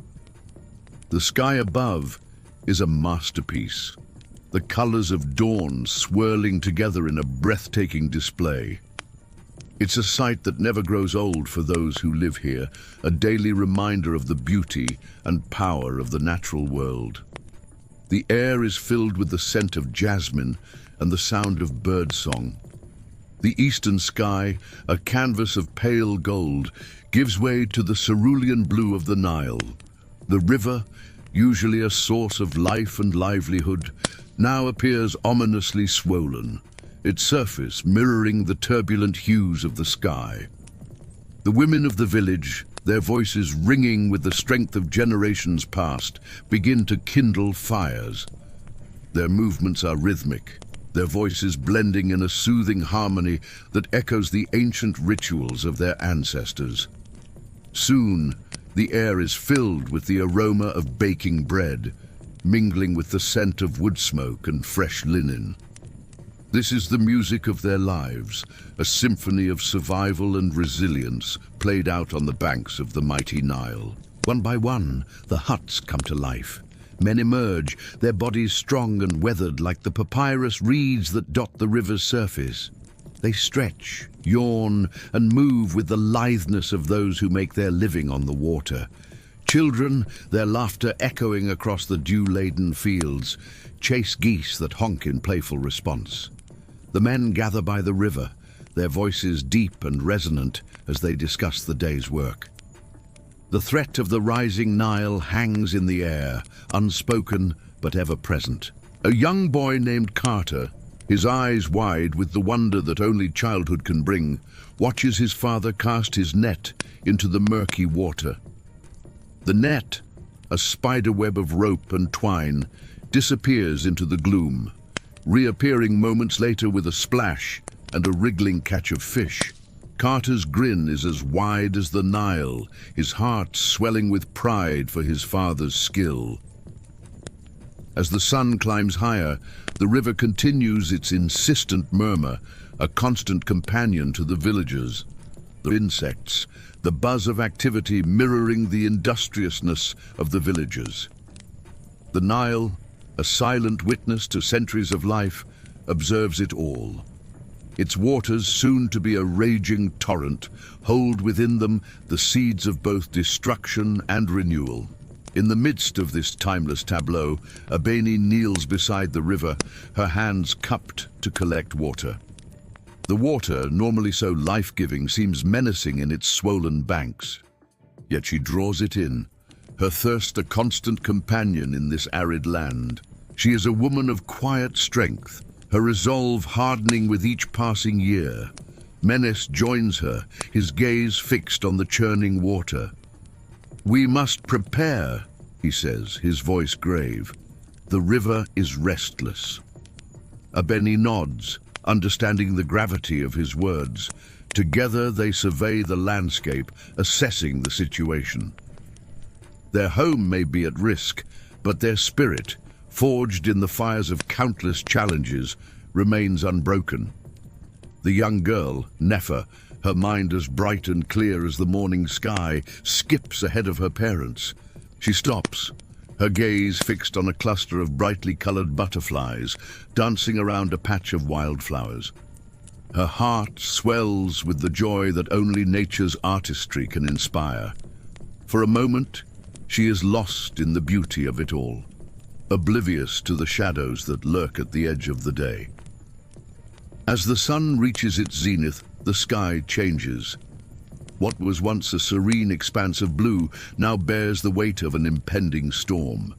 The sky above is a masterpiece, the colors of dawn swirling together in a breathtaking display. It's a sight that never grows old for those who live here, a daily reminder of the beauty and power of the natural world. The air is filled with the scent of jasmine and the sound of birdsong. The eastern sky, a canvas of pale gold, gives way to the cerulean blue of the Nile. The river, usually a source of life and livelihood, now appears ominously swollen, its surface mirroring the turbulent hues of the sky. The women of the village, their voices ringing with the strength of generations past, begin to kindle fires. Their movements are rhythmic, their voices blending in a soothing harmony that echoes the ancient rituals of their ancestors. Soon, the air is filled with the aroma of baking bread, mingling with the scent of wood smoke and fresh linen. This is the music of their lives, a symphony of survival and resilience played out on the banks of the mighty Nile. One by one, the huts come to life. Men emerge, their bodies strong and weathered like the papyrus reeds that dot the river's surface. They stretch, yawn, and move with the litheness of those who make their living on the water. Children, their laughter echoing across the dew-laden fields, chase geese that honk in playful response. The men gather by the river, their voices deep and resonant as they discuss the day's work. The threat of the rising Nile hangs in the air, unspoken but ever present. A young boy named Carter, his eyes wide with the wonder that only childhood can bring, watches his father cast his net into the murky water. The net, a spiderweb of rope and twine, disappears into the gloom, reappearing moments later with a splash and a wriggling catch of fish. Carter's grin is as wide as the Nile, his heart swelling with pride for his father's skill. As the sun climbs higher, the river continues its insistent murmur, a constant companion to the villagers. The insects, the buzz of activity mirroring the industriousness of the villagers. The Nile, a silent witness to centuries of life, observes it all. Its waters, soon to be a raging torrent, hold within them the seeds of both destruction and renewal. In the midst of this timeless tableau, Abeni kneels beside the river, her hands cupped to collect water. The water, normally so life-giving, seems menacing in its swollen banks. Yet she draws it in, her thirst a constant companion in this arid land. She is a woman of quiet strength, her resolve hardening with each passing year. Menes joins her, his gaze fixed on the churning water. "We must prepare," he says, his voice grave. "The river is restless." Abeni nods, understanding the gravity of his words. Together they survey the landscape, assessing the situation. Their home may be at risk, but their spirit, forged in the fires of countless challenges, remains unbroken. The young girl, Nefer, her mind as bright and clear as the morning sky, skips ahead of her parents. She stops, her gaze fixed on a cluster of brightly colored butterflies dancing around a patch of wildflowers. Her heart swells with the joy that only nature's artistry can inspire. For a moment, she is lost in the beauty of it all, oblivious to the shadows that lurk at the edge of the day. As the sun reaches its zenith, the sky changes. What was once a serene expanse of blue now bears the weight of an impending storm.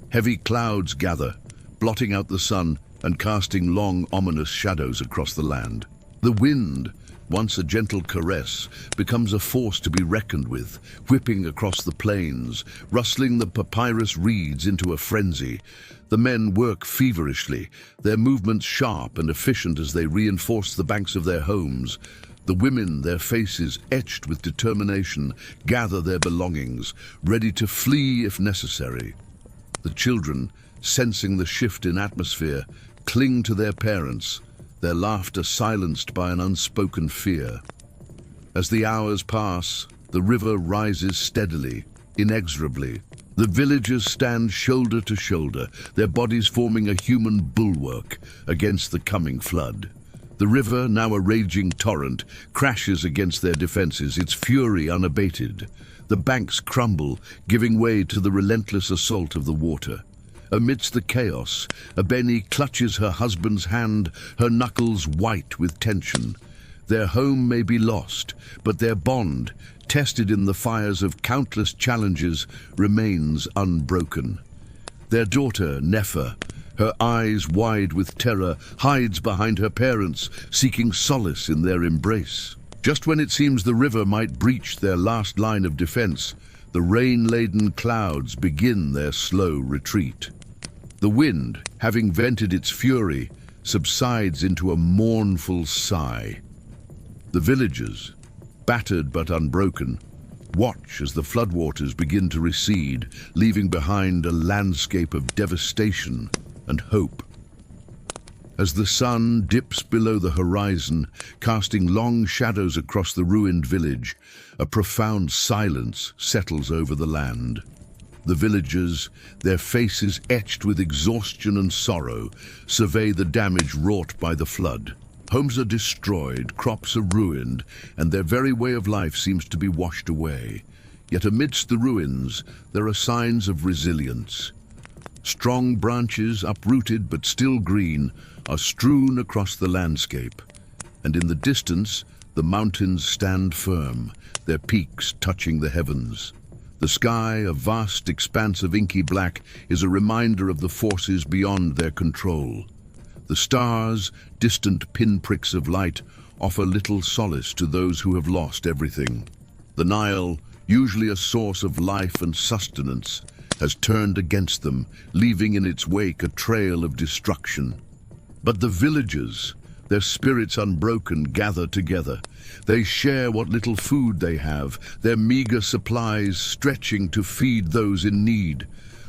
Heavy clouds gather, blotting out the sun and casting long, ominous shadows across the land. The wind, once a gentle caress, becomes a force to be reckoned with, whipping across the plains, rustling the papyrus reeds into a frenzy. The men work feverishly, their movements sharp and efficient as they reinforce the banks of their homes. The women, their faces etched with determination, gather their belongings, ready to flee if necessary. The children, sensing the shift in atmosphere, cling to their parents, their laughter silenced by an unspoken fear. As the hours pass, the river rises steadily, inexorably. The villagers stand shoulder to shoulder, their bodies forming a human bulwark against the coming flood. The river, now a raging torrent, crashes against their defenses, its fury unabated. The banks crumble, giving way to the relentless assault of the water. Amidst the chaos, Abeni clutches her husband's hand, her knuckles white with tension. Their home may be lost, but their bond, tested in the fires of countless challenges, remains unbroken. Their daughter, Nefer, her eyes wide with terror, hides behind her parents, seeking solace in their embrace. Just when it seems the river might breach their last line of defense, the rain-laden clouds begin their slow retreat. The wind, having vented its fury, subsides into a mournful sigh. The villagers, battered but unbroken, watch as the floodwaters begin to recede, leaving behind a landscape of devastation and hope. As the sun dips below the horizon, casting long shadows across the ruined village, a profound silence settles over the land. The villagers, their faces etched with exhaustion and sorrow, survey the damage wrought by the flood. Homes are destroyed, crops are ruined, and their very way of life seems to be washed away. Yet amidst the ruins, there are signs of resilience. Strong branches, uprooted but still green, are strewn across the landscape. And in the distance, the mountains stand firm, their peaks touching the heavens. The sky, a vast expanse of inky black, is a reminder of the forces beyond their control. The stars, distant pinpricks of light, offer little solace to those who have lost everything. The Nile, usually a source of life and sustenance, has turned against them, leaving in its wake a trail of destruction. But the villagers, their spirits unbroken, gather together. They share what little food they have, their meager supplies stretching to feed those in need.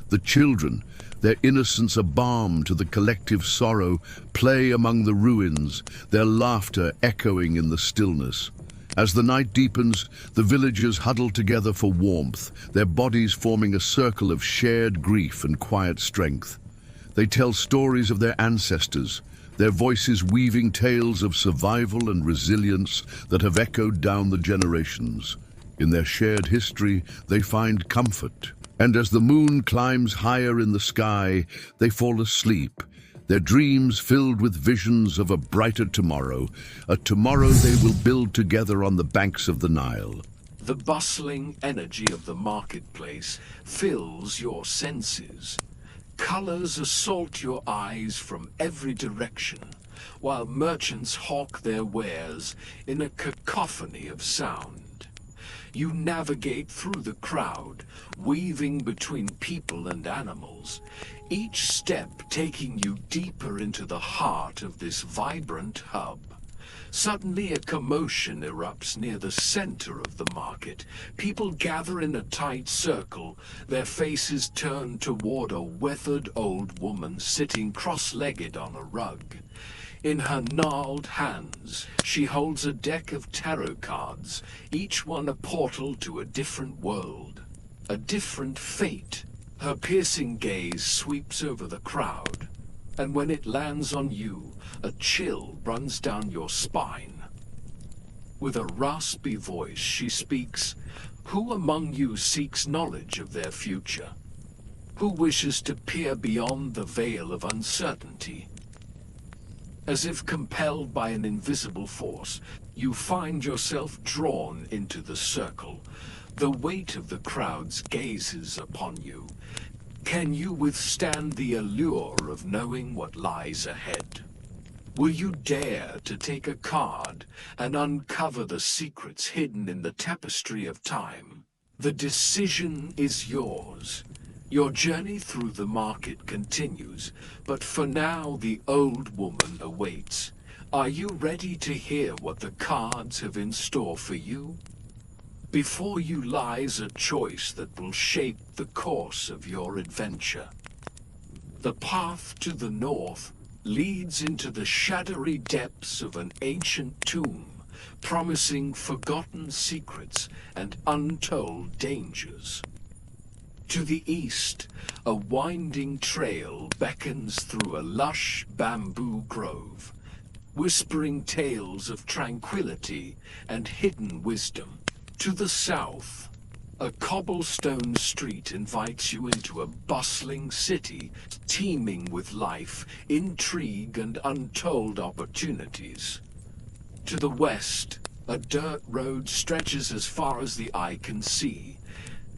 The children, their innocence a balm to the collective sorrow, play among the ruins, their laughter echoing in the stillness. As the night deepens, the villagers huddle together for warmth, their bodies forming a circle of shared grief and quiet strength. They tell stories of their ancestors, their voices weaving tales of survival and resilience that have echoed down the generations. In their shared history, they find comfort. And as the moon climbs higher in the sky, they fall asleep, their dreams filled with visions of a brighter tomorrow, a tomorrow they will build together on the banks of the Nile. The bustling energy of the marketplace fills your senses. Colors assault your eyes from every direction, while merchants hawk their wares in a cacophony of sound. You navigate through the crowd, weaving between people and animals, each step taking you deeper into the heart of this vibrant hub. Suddenly a commotion erupts near the center of the market. People gather in a tight circle, their faces turned toward a weathered old woman sitting cross-legged on a rug. In her gnarled hands, she holds a deck of tarot cards, each one a portal to a different world, a different fate. Her piercing gaze sweeps over the crowd, and when it lands on you, a chill runs down your spine. With a raspy voice, she speaks, "Who among you seeks knowledge of their future? Who wishes to peer beyond the veil of uncertainty?" As if compelled by an invisible force, you find yourself drawn into the circle. The weight of the crowd's gazes upon you. Can you withstand the allure of knowing what lies ahead? Will you dare to take a card and uncover the secrets hidden in the tapestry of time? The decision is yours. Your journey through the market continues, but for now the old woman awaits. Are you ready to hear what the cards have in store for you? Before you lies a choice that will shape the course of your adventure. The path to the north leads into the shadowy depths of an ancient tomb, promising forgotten secrets and untold dangers. To the east, a winding trail beckons through a lush bamboo grove, whispering tales of tranquility and hidden wisdom. To the south, a cobblestone street invites you into a bustling city teeming with life, intrigue, and untold opportunities. To the west, a dirt road stretches as far as the eye can see,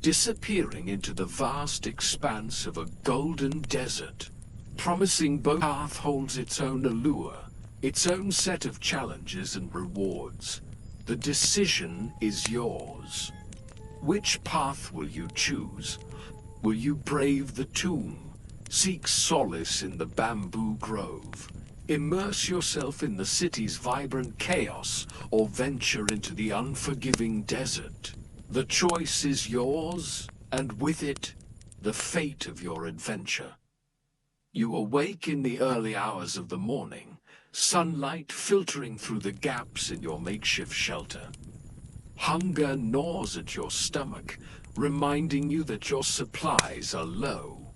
disappearing into the vast expanse of a golden desert. Promising both path holds its own allure, its own set of challenges and rewards. The decision is yours. Which path will you choose? Will you brave the tomb, seek solace in the bamboo grove, immerse yourself in the city's vibrant chaos, or venture into the unforgiving desert? The choice is yours, and with it, the fate of your adventure. You awake in the early hours of the morning, sunlight filtering through the gaps in your makeshift shelter. Hunger gnaws at your stomach, reminding you that your supplies are low.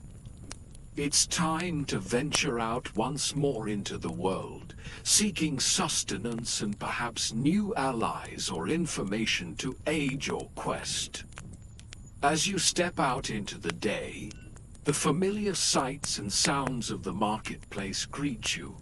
It's time to venture out once more into the world, seeking sustenance and perhaps new allies or information to aid your quest. As you step out into the day, the familiar sights and sounds of the marketplace greet you.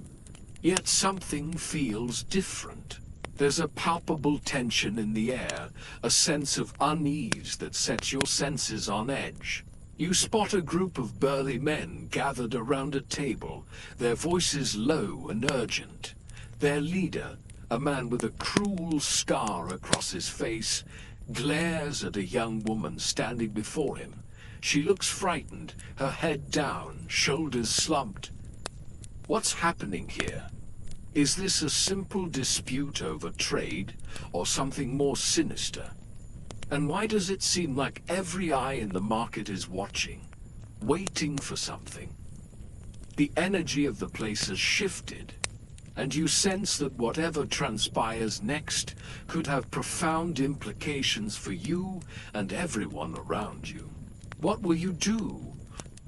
Yet something feels different. There's a palpable tension in the air, a sense of unease that sets your senses on edge. You spot a group of burly men gathered around a table, their voices low and urgent. Their leader, a man with a cruel scar across his face, glares at a young woman standing before him. She looks frightened, her head down, shoulders slumped. What's happening here? Is this a simple dispute over trade, or something more sinister? And why does it seem like every eye in the market is watching, waiting for something? The energy of the place has shifted, and you sense that whatever transpires next could have profound implications for you and everyone around you. What will you do?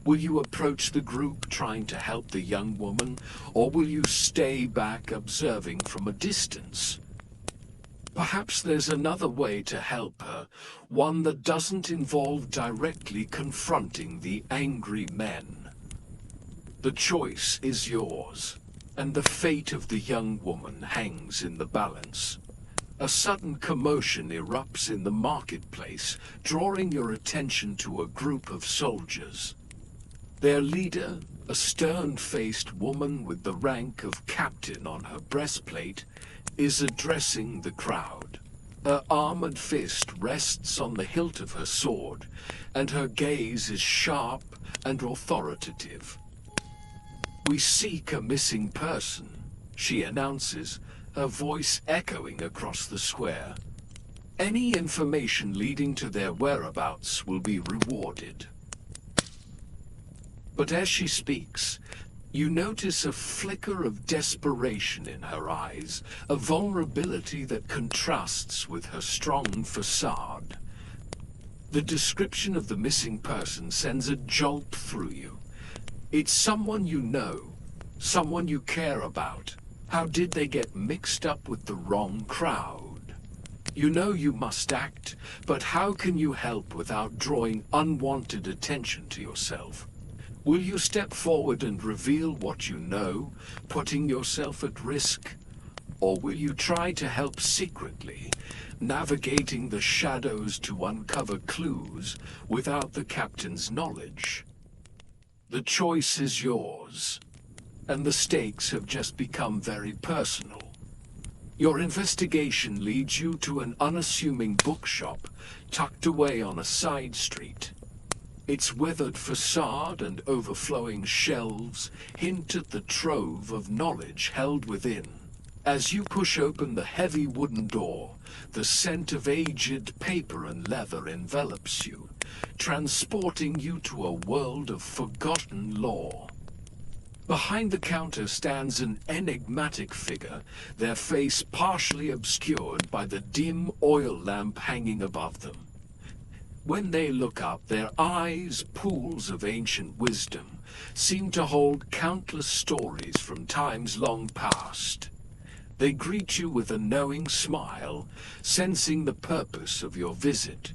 Will you approach the group trying to help the young woman, or will you stay back observing from a distance? Perhaps there's another way to help her, one that doesn't involve directly confronting the angry men. The choice is yours, and the fate of the young woman hangs in the balance. A sudden commotion erupts in the marketplace, drawing your attention to a group of soldiers. Their leader, a stern-faced woman with the rank of captain on her breastplate, is addressing the crowd. Her armored fist rests on the hilt of her sword, and her gaze is sharp and authoritative. "We seek a missing person," she announces, her voice echoing across the square. "Any information leading to their whereabouts will be rewarded." But as she speaks, you notice a flicker of desperation in her eyes, a vulnerability that contrasts with her strong facade. The description of the missing person sends a jolt through you. It's someone you know, someone you care about. How did they get mixed up with the wrong crowd? You know you must act, but how can you help without drawing unwanted attention to yourself? Will you step forward and reveal what you know, putting yourself at risk? Or will you try to help secretly, navigating the shadows to uncover clues without the captain's knowledge? The choice is yours, and the stakes have just become very personal. Your investigation leads you to an unassuming bookshop tucked away on a side street. Its weathered facade and overflowing shelves hint at the trove of knowledge held within. As you push open the heavy wooden door, the scent of aged paper and leather envelops you, transporting you to a world of forgotten lore. Behind the counter stands an enigmatic figure, their face partially obscured by the dim oil lamp hanging above them. When they look up, their eyes, pools of ancient wisdom, seem to hold countless stories from times long past. They greet you with a knowing smile, sensing the purpose of your visit.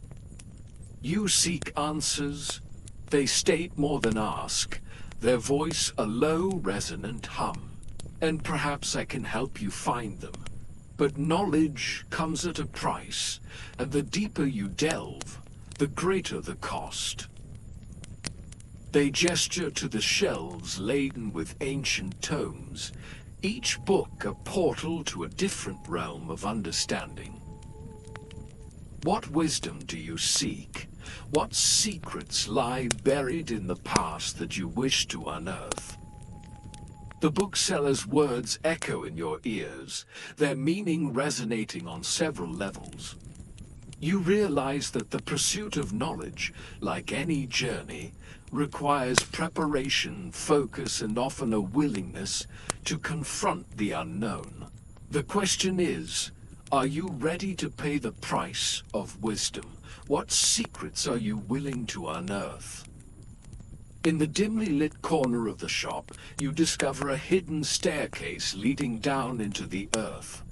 You seek answers. They state more than ask, their voice a low, resonant hum. And perhaps I can help you find them. But knowledge comes at a price, and the deeper you delve, the greater the cost. They gesture to the shelves laden with ancient tomes, each book a portal to a different realm of understanding. What wisdom do you seek? What secrets lie buried in the past that you wish to unearth? The bookseller's words echo in your ears, their meaning resonating on several levels. You realize that the pursuit of knowledge, like any journey, requires preparation, focus, and often a willingness to confront the unknown. The question is, are you ready to pay the price of wisdom? What secrets are you willing to unearth? In the dimly lit corner of the shop, you discover a hidden staircase leading down into the earth.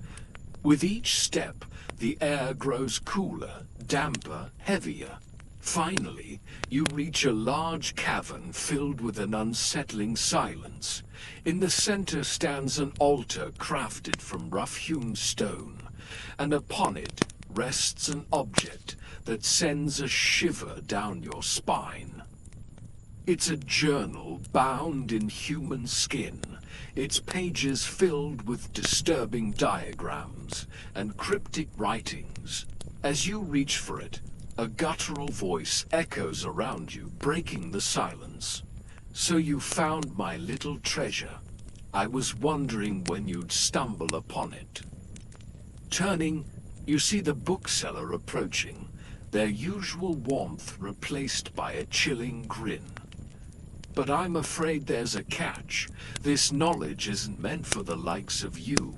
With each step, the air grows cooler, damper, heavier. Finally, you reach a large cavern filled with an unsettling silence. In the center stands an altar crafted from rough-hewn stone, and upon it rests an object that sends a shiver down your spine. It's a journal bound in human skin, its pages filled with disturbing diagrams and cryptic writings. As you reach for it, a guttural voice echoes around you, breaking the silence. So you found my little treasure. I was wondering when you'd stumble upon it. Turning, you see the bookseller approaching, their usual warmth replaced by a chilling grin. But I'm afraid there's a catch. This knowledge isn't meant for the likes of you.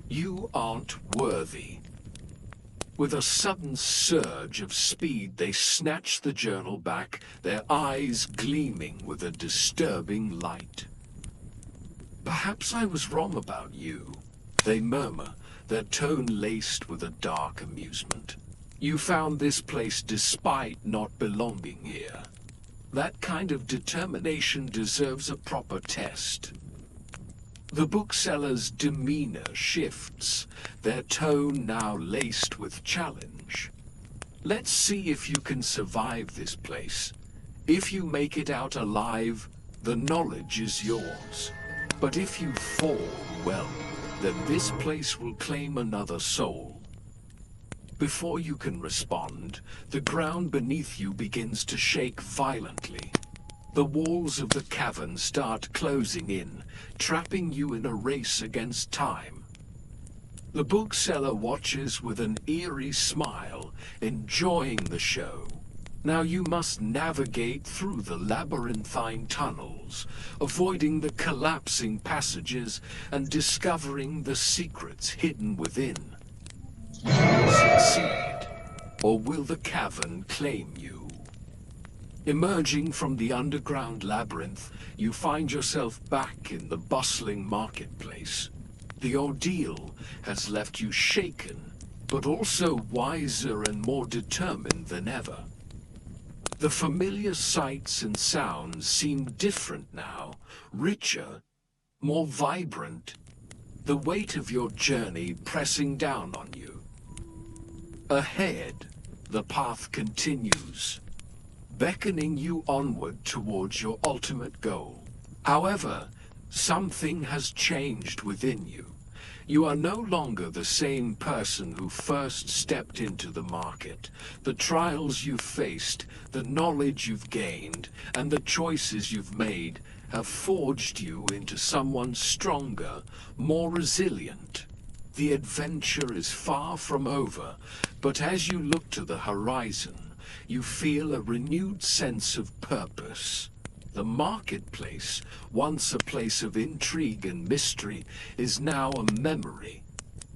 You aren't worthy. With a sudden surge of speed, they snatch the journal back, their eyes gleaming with a disturbing light. Perhaps I was wrong about you, they murmur, their tone laced with a dark amusement. You found this place despite not belonging here. That kind of determination deserves a proper test. The bookseller's demeanor shifts, their tone now laced with challenge. Let's see if you can survive this place. If you make it out alive, the knowledge is yours. But if you fall, well, then this place will claim another soul. Before you can respond, the ground beneath you begins to shake violently. The walls of the cavern start closing in, trapping you in a race against time. The bookseller watches with an eerie smile, enjoying the show. Now you must navigate through the labyrinthine tunnels, avoiding the collapsing passages and discovering the secrets hidden within. Will you succeed, or will the cavern claim you? Emerging from the underground labyrinth, you find yourself back in the bustling marketplace. The ordeal has left you shaken, but also wiser and more determined than ever. The familiar sights and sounds seem different now, richer, more vibrant. the weight of your journey pressing down on you. Ahead, the path continues, beckoning you onward towards your ultimate goal. However, something has changed within you. You are no longer the same person who first stepped into the market. The trials you've faced, the knowledge you've gained, and the choices you've made have forged you into someone stronger, more resilient. The adventure is far from over, but as you look to the horizon, you feel a renewed sense of purpose. The marketplace, once a place of intrigue and mystery, is now a memory.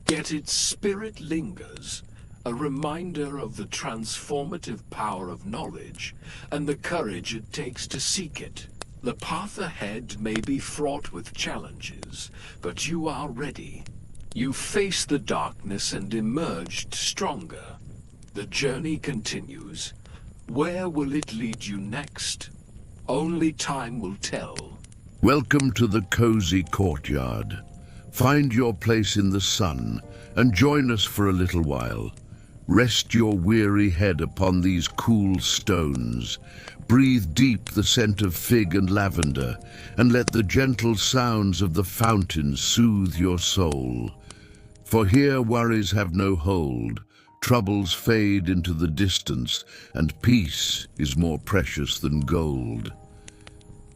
Yet its spirit lingers, a reminder of the transformative power of knowledge and the courage it takes to seek it. The path ahead may be fraught with challenges, but you are ready. You face the darkness and emerged stronger. The journey continues. Where will it lead you next? Only time will tell. Welcome to the cozy courtyard. Find your place in the sun and join us for a little while. Rest your weary head upon these cool stones. Breathe deep the scent of fig and lavender, and let the gentle sounds of the fountain soothe your soul. For here worries have no hold, troubles fade into the distance, and peace is more precious than gold.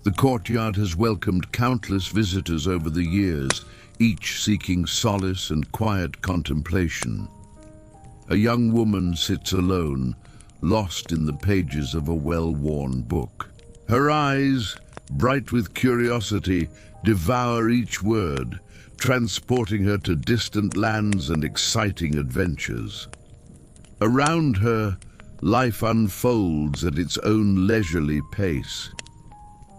The courtyard has welcomed countless visitors over the years, each seeking solace and quiet contemplation. A young woman sits alone, lost in the pages of a well-worn book. Her eyes, bright with curiosity, devour each word, transporting her to distant lands and exciting adventures. Around her, life unfolds at its own leisurely pace.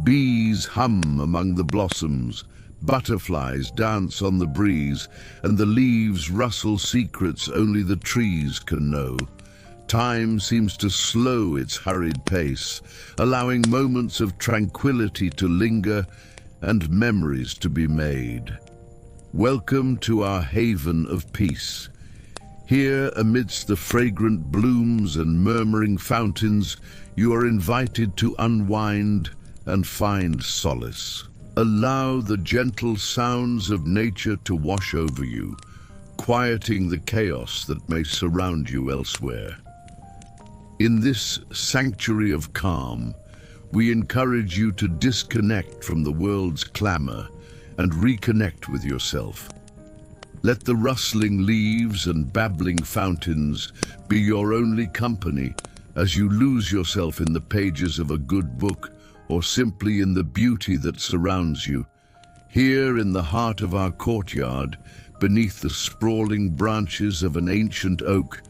Bees hum among the blossoms, butterflies dance on the breeze, and the leaves rustle secrets only the trees can know. Time seems to slow its hurried pace, allowing moments of tranquility to linger and memories to be made. Welcome to our haven of peace. Here, amidst the fragrant blooms and murmuring fountains, you are invited to unwind and find solace. Allow the gentle sounds of nature to wash over you, quieting the chaos that may surround you elsewhere. In this sanctuary of calm, we encourage you to disconnect from the world's clamor and reconnect with yourself. Let the rustling leaves and babbling fountains be your only company as you lose yourself in the pages of a good book or simply in the beauty that surrounds you. Here in the heart of our courtyard, beneath the sprawling branches of an ancient oak,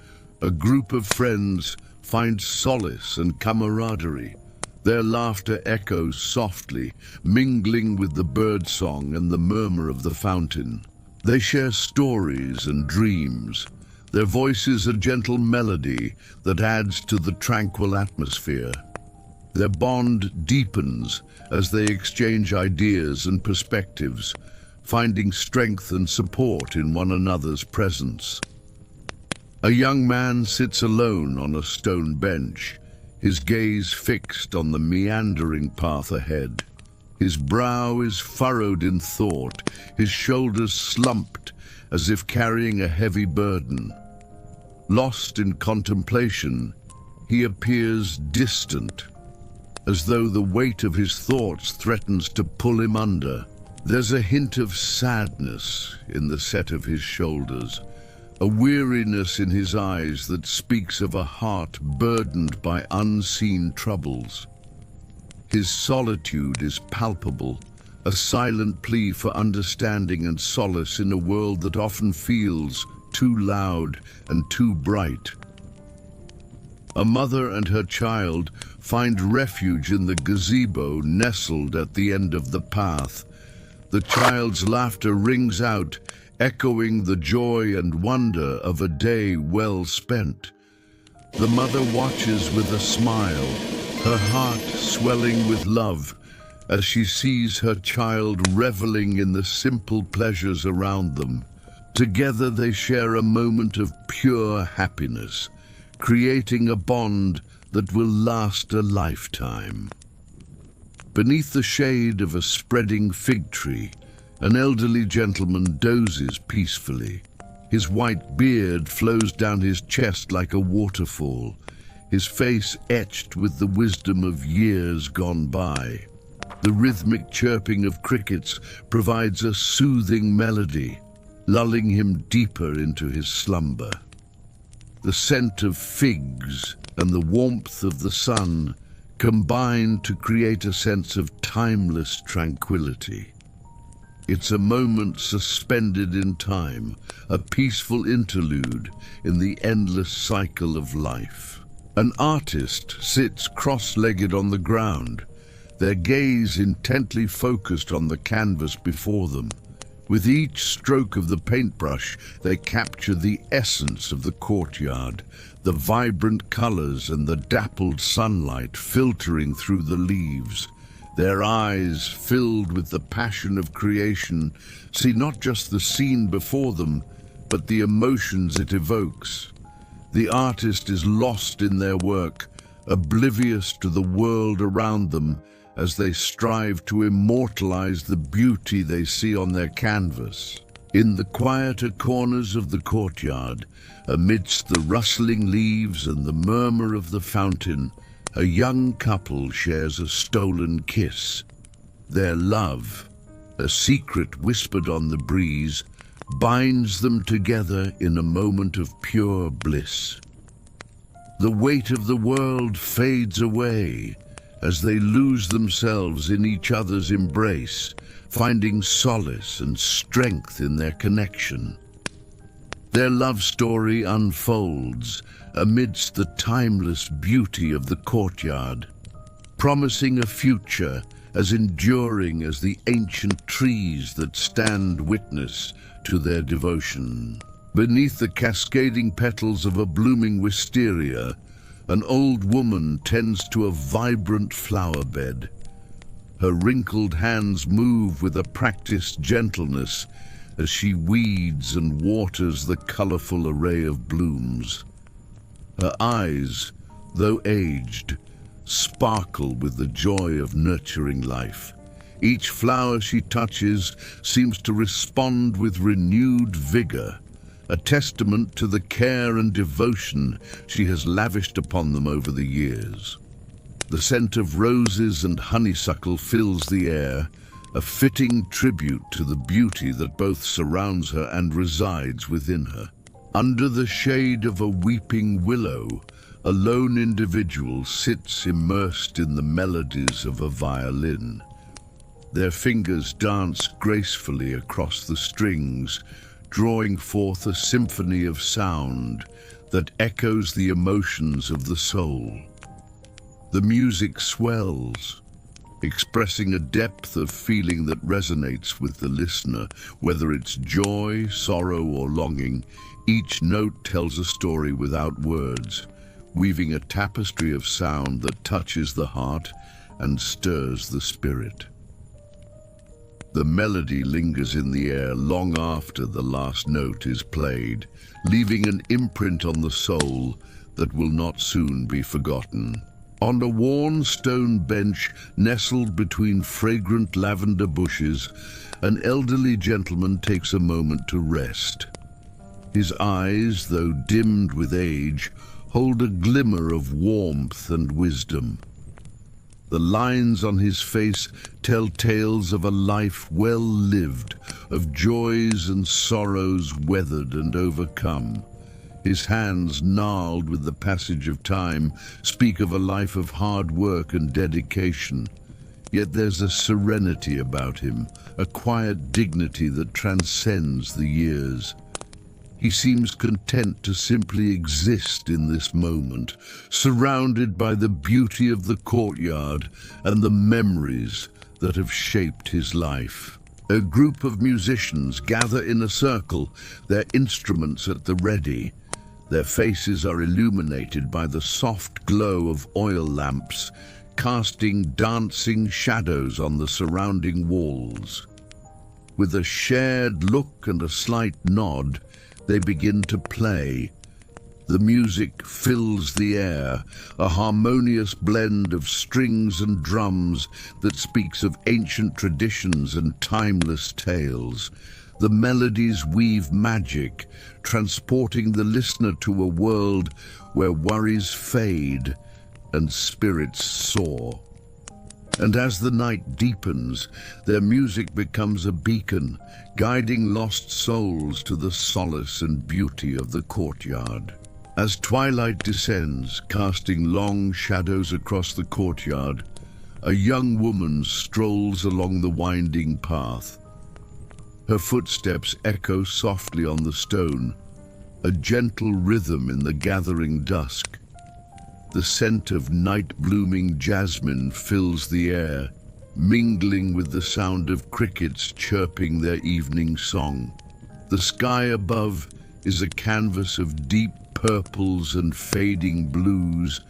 a group of friends find solace and camaraderie. Their laughter echoes softly, mingling with the birdsong and the murmur of the fountain. They share stories and dreams, their voices a gentle melody that adds to the tranquil atmosphere. Their bond deepens as they exchange ideas and perspectives, finding strength and support in one another's presence. A young man sits alone on a stone bench, his gaze fixed on the meandering path ahead. His brow is furrowed in thought, his shoulders slumped as if carrying a heavy burden. Lost in contemplation, he appears distant, as though the weight of his thoughts threatens to pull him under. There's a hint of sadness in the set of his shoulders, a weariness in his eyes that speaks of a heart burdened by unseen troubles. His solitude is palpable, a silent plea for understanding and solace in a world that often feels too loud and too bright. A mother and her child find refuge in the gazebo nestled at the end of the path. The child's laughter rings out, echoing the joy and wonder of a day well spent. The mother watches with a smile, her heart swelling with love, as she sees her child reveling in the simple pleasures around them. Together they share a moment of pure happiness, creating a bond that will last a lifetime. Beneath the shade of a spreading fig tree, an elderly gentleman dozes peacefully. His white beard flows down his chest like a waterfall, his face etched with the wisdom of years gone by. The rhythmic chirping of crickets provides a soothing melody, lulling him deeper into his slumber. The scent of figs and the warmth of the sun combine to create a sense of timeless tranquility. It's a moment suspended in time, a peaceful interlude in the endless cycle of life. An artist sits cross-legged on the ground, their gaze intently focused on the canvas before them. With each stroke of the paintbrush, they capture the essence of the courtyard, the vibrant colors and the dappled sunlight filtering through the leaves. Their eyes, filled with the passion of creation, see not just the scene before them, but the emotions it evokes. The artist is lost in their work, oblivious to the world around them, as they strive to immortalize the beauty they see on their canvas. In the quieter corners of the courtyard, amidst the rustling leaves and the murmur of the fountain, a young couple shares a stolen kiss. Their love, a secret whispered on the breeze, binds them together in a moment of pure bliss. The weight of the world fades away as they lose themselves in each other's embrace, finding solace and strength in their connection. Their love story unfolds amidst the timeless beauty of the courtyard, promising a future as enduring as the ancient trees that stand witness to their devotion. Beneath the cascading petals of a blooming wisteria, an old woman tends to a vibrant flower bed. Her wrinkled hands move with a practiced gentleness as she weeds and waters the colorful array of blooms. Her eyes, though aged, sparkle with the joy of nurturing life. Each flower she touches seems to respond with renewed vigor, a testament to the care and devotion she has lavished upon them over the years. The scent of roses and honeysuckle fills the air, a fitting tribute to the beauty that both surrounds her and resides within her. Under the shade of a weeping willow, a lone individual sits immersed in the melodies of a violin. Their fingers dance gracefully across the strings, drawing forth a symphony of sound that echoes the emotions of the soul. The music swells, expressing a depth of feeling that resonates with the listener, whether it's joy, sorrow, or longing. Each note tells a story without words, weaving a tapestry of sound that touches the heart and stirs the spirit. The melody lingers in the air long after the last note is played, leaving an imprint on the soul that will not soon be forgotten. On a worn stone bench nestled between fragrant lavender bushes, an elderly gentleman takes a moment to rest. His eyes, though dimmed with age, hold a glimmer of warmth and wisdom. The lines on his face tell tales of a life well lived, of joys and sorrows weathered and overcome. His hands, gnarled with the passage of time, speak of a life of hard work and dedication. Yet there's a serenity about him, a quiet dignity that transcends the years. He seems content to simply exist in this moment, surrounded by the beauty of the courtyard and the memories that have shaped his life. A group of musicians gather in a circle, their instruments at the ready. Their faces are illuminated by the soft glow of oil lamps, casting dancing shadows on the surrounding walls. With a shared look and a slight nod, they begin to play. The music fills the air, a harmonious blend of strings and drums that speaks of ancient traditions and timeless tales. The melodies weave magic, transporting the listener to a world where worries fade and spirits soar. And as the night deepens, their music becomes a beacon, guiding lost souls to the solace and beauty of the courtyard. As twilight descends, casting long shadows across the courtyard, a young woman strolls along the winding path. Her footsteps echo softly on the stone, a gentle rhythm in the gathering dusk. The scent of night-blooming jasmine fills the air, mingling with the sound of crickets chirping their evening song. The sky above is a canvas of deep purples and fading blues,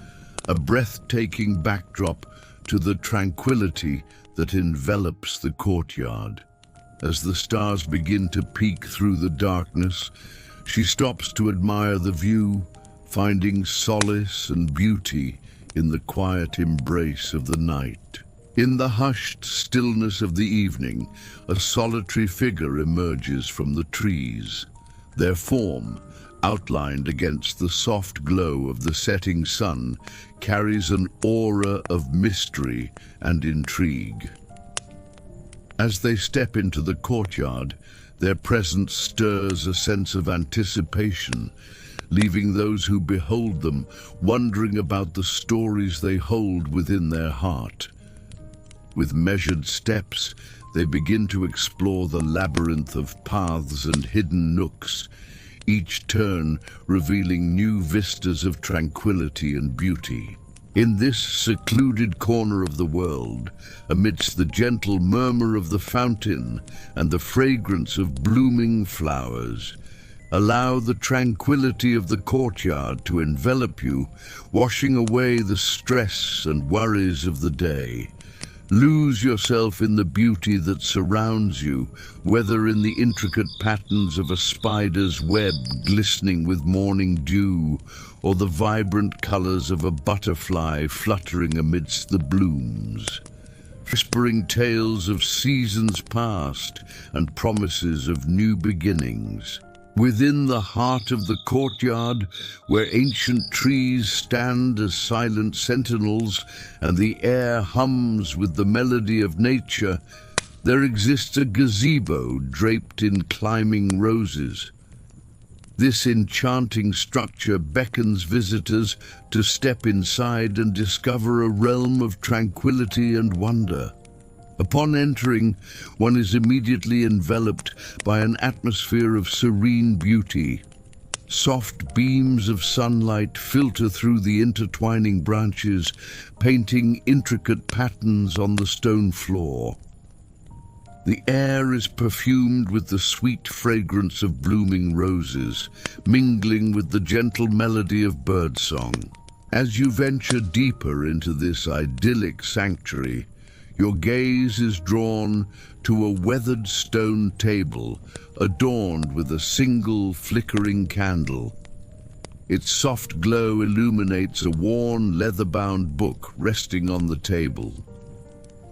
a breathtaking backdrop to the tranquility that envelops the courtyard. As the stars begin to peek through the darkness, she stops to admire the view, finding solace and beauty in the quiet embrace of the night. In the hushed stillness of the evening, a solitary figure emerges from the trees. Their form, outlined against the soft glow of the setting sun, carries an aura of mystery and intrigue. As they step into the courtyard, their presence stirs a sense of anticipation, leaving those who behold them wondering about the stories they hold within their heart. With measured steps, they begin to explore the labyrinth of paths and hidden nooks, each turn revealing new vistas of tranquility and beauty. In this secluded corner of the world, amidst the gentle murmur of the fountain and the fragrance of blooming flowers, allow the tranquility of the courtyard to envelop you, washing away the stress and worries of the day. Lose yourself in the beauty that surrounds you, whether in the intricate patterns of a spider's web glistening with morning dew, or the vibrant colors of a butterfly fluttering amidst the blooms, whispering tales of seasons past and promises of new beginnings. Within the heart of the courtyard, where ancient trees stand as silent sentinels and the air hums with the melody of nature, there exists a gazebo draped in climbing roses. This enchanting structure beckons visitors to step inside and discover a realm of tranquility and wonder. Upon entering, one is immediately enveloped by an atmosphere of serene beauty. Soft beams of sunlight filter through the intertwining branches, painting intricate patterns on the stone floor. The air is perfumed with the sweet fragrance of blooming roses, mingling with the gentle melody of birdsong. As you venture deeper into this idyllic sanctuary, your gaze is drawn to a weathered stone table adorned with a single flickering candle. Its soft glow illuminates a worn, leather-bound book resting on the table.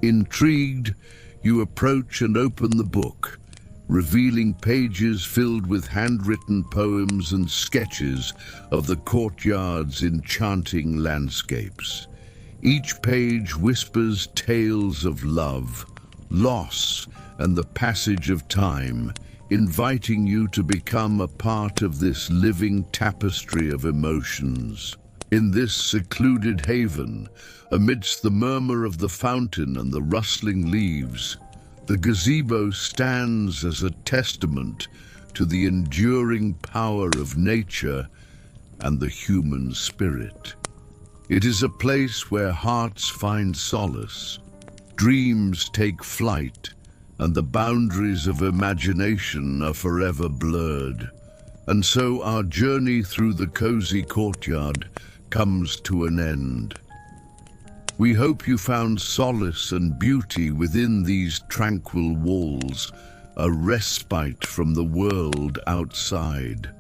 Intrigued, you approach and open the book, revealing pages filled with handwritten poems and sketches of the courtyard's enchanting landscapes. Each page whispers tales of love, loss, and the passage of time, inviting you to become a part of this living tapestry of emotions. In this secluded haven, amidst the murmur of the fountain and the rustling leaves, the gazebo stands as a testament to the enduring power of nature and the human spirit. It is a place where hearts find solace, dreams take flight, and the boundaries of imagination are forever blurred. And so our journey through the cozy courtyard comes to an end. We hope you found solace and beauty within these tranquil walls, a respite from the world outside.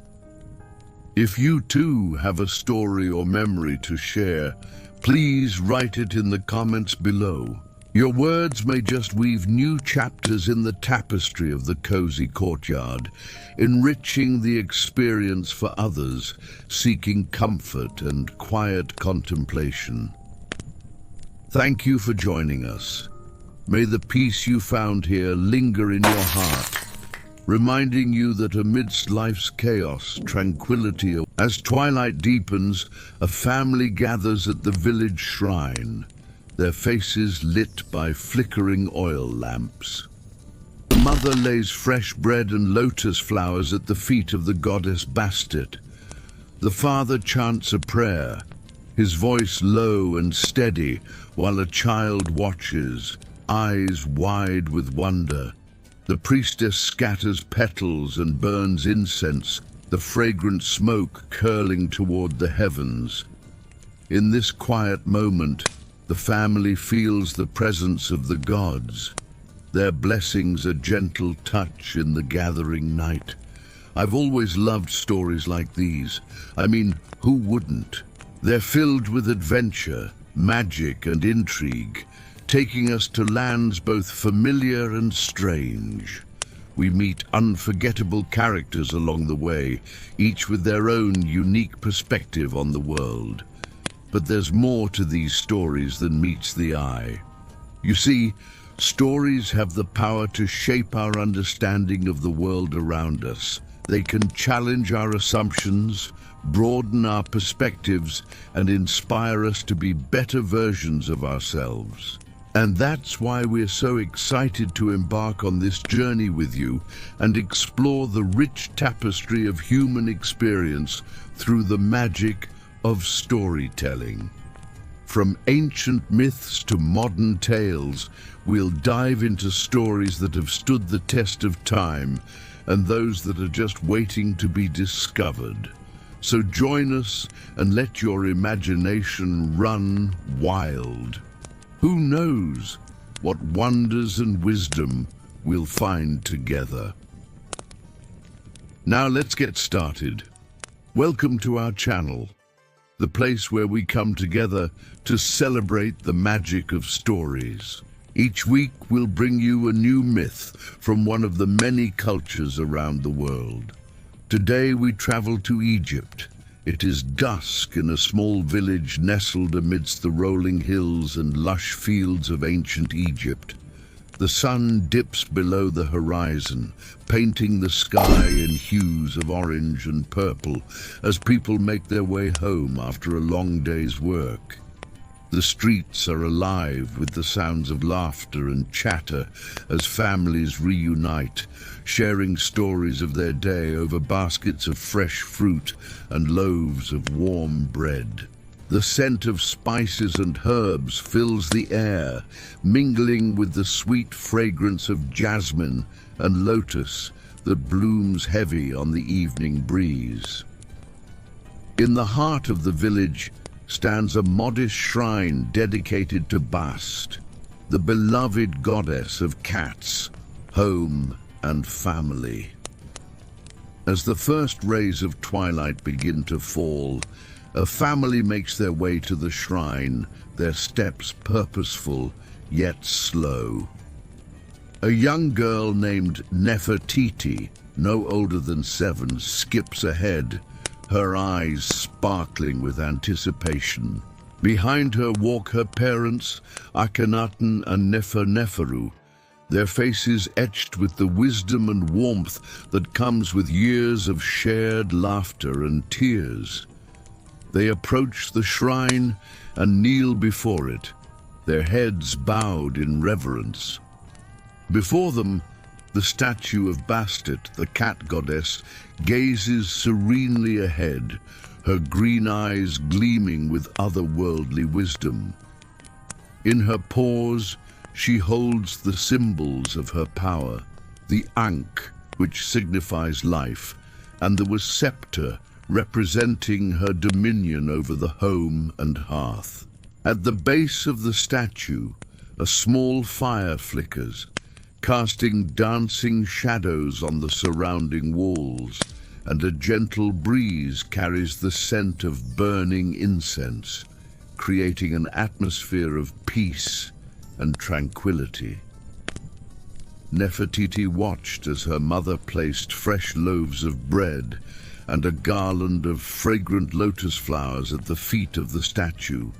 If you too have a story or memory to share, please write it in the comments below. Your words may just weave new chapters in the tapestry of the cozy courtyard, enriching the experience for others seeking comfort and quiet contemplation. Thank you for joining us. May the peace you found here linger in your heart, reminding you that amidst life's chaos, tranquility. As twilight deepens, a family gathers at the village shrine, their faces lit by flickering oil lamps. The mother lays fresh bread and lotus flowers at the feet of the goddess Bastet. The father chants a prayer, his voice low and steady, while a child watches, eyes wide with wonder. The priestess scatters petals and burns incense, the fragrant smoke curling toward the heavens. In this quiet moment, the family feels the presence of the gods, their blessings a gentle touch in the gathering night. I've always loved stories like these. I mean, who wouldn't? They're filled with adventure, magic and intrigue, taking us to lands both familiar and strange. We meet unforgettable characters along the way, each with their own unique perspective on the world. But there's more to these stories than meets the eye. You see, stories have the power to shape our understanding of the world around us. They can challenge our assumptions, broaden our perspectives, and inspire us to be better versions of ourselves. And that's why we're so excited to embark on this journey with you and explore the rich tapestry of human experience through the magic of storytelling. From ancient myths to modern tales, we'll dive into stories that have stood the test of time and those that are just waiting to be discovered. So join us and let your imagination run wild. Who knows what wonders and wisdom we'll find together. Now let's get started. Welcome to our channel, the place where we come together to celebrate the magic of stories. Each week we'll bring you a new myth from one of the many cultures around the world. Today we travel to Egypt. It is dusk in a small village nestled amidst the rolling hills and lush fields of ancient Egypt. The sun dips below the horizon, painting the sky in hues of orange and purple as people make their way home after a long day's work. The streets are alive with the sounds of laughter and chatter as families reunite, sharing stories of their day over baskets of fresh fruit and loaves of warm bread. The scent of spices and herbs fills the air, mingling with the sweet fragrance of jasmine and lotus that blooms heavy on the evening breeze. In the heart of the village stands a modest shrine dedicated to Bast, the beloved goddess of cats, home, and family. As the first rays of twilight begin to fall, a family makes their way to the shrine, their steps purposeful yet slow. A young girl named Nefertiti, no older than 7, skips ahead, her eyes sparkling with anticipation. Behind her walk her parents, Akhenaten and Neferneferu, their faces etched with the wisdom and warmth that comes with years of shared laughter and tears. They approach the shrine and kneel before it, their heads bowed in reverence. Before them, the statue of Bastet, the cat goddess, gazes serenely ahead, her green eyes gleaming with otherworldly wisdom. In her paws, she holds the symbols of her power, the Ankh, which signifies life, and the scepter, representing her dominion over the home and hearth. At the base of the statue, a small fire flickers, casting dancing shadows on the surrounding walls, and a gentle breeze carries the scent of burning incense, creating an atmosphere of peace and tranquility. Nefertiti watched as her mother placed fresh loaves of bread and a garland of fragrant lotus flowers at the feet of the statue.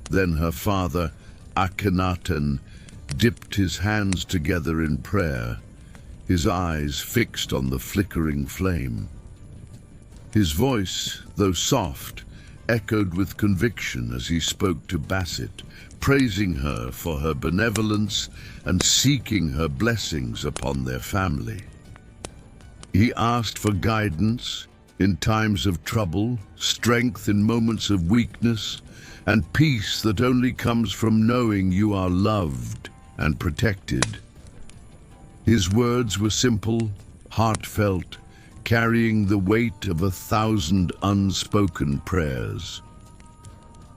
Then her father, Akhenaten, dipped his hands together in prayer, his eyes fixed on the flickering flame. His voice, though soft, echoed with conviction as he spoke to Bastet, praising her for her benevolence and seeking her blessings upon their family. He asked for guidance in times of trouble, strength in moments of weakness, and peace that only comes from knowing you are loved and protected. His words were simple, heartfelt, carrying the weight of 1,000 unspoken prayers.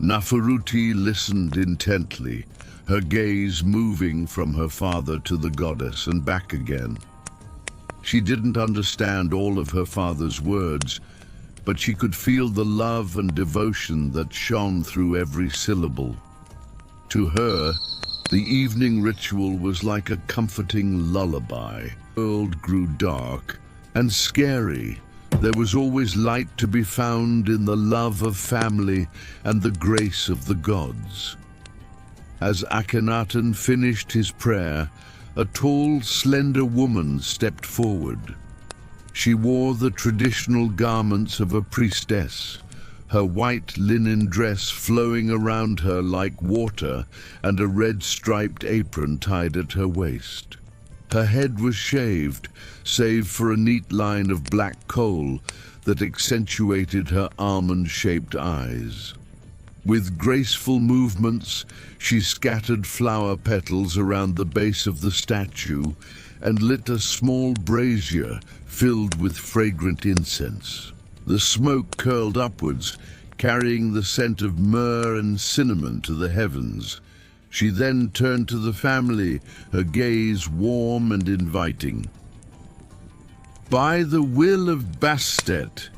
Nefertiti listened intently, her gaze moving from her father to the goddess and back again. She didn't understand all of her father's words, but she could feel the love and devotion that shone through every syllable. To her, the evening ritual was like a comforting lullaby. The world grew dark and scary. There was always light to be found in the love of family and the grace of the gods. As Akhenaten finished his prayer, a tall, slender woman stepped forward. She wore the traditional garments of a priestess, her white linen dress flowing around her like water and a red striped apron tied at her waist. Her head was shaved, save for a neat line of black kohl that accentuated her almond-shaped eyes. With graceful movements, she scattered flower petals around the base of the statue and lit a small brazier filled with fragrant incense. The smoke curled upwards, carrying the scent of myrrh and cinnamon to the heavens. She then turned to the family, her gaze warm and inviting. "By the will of Bastet,"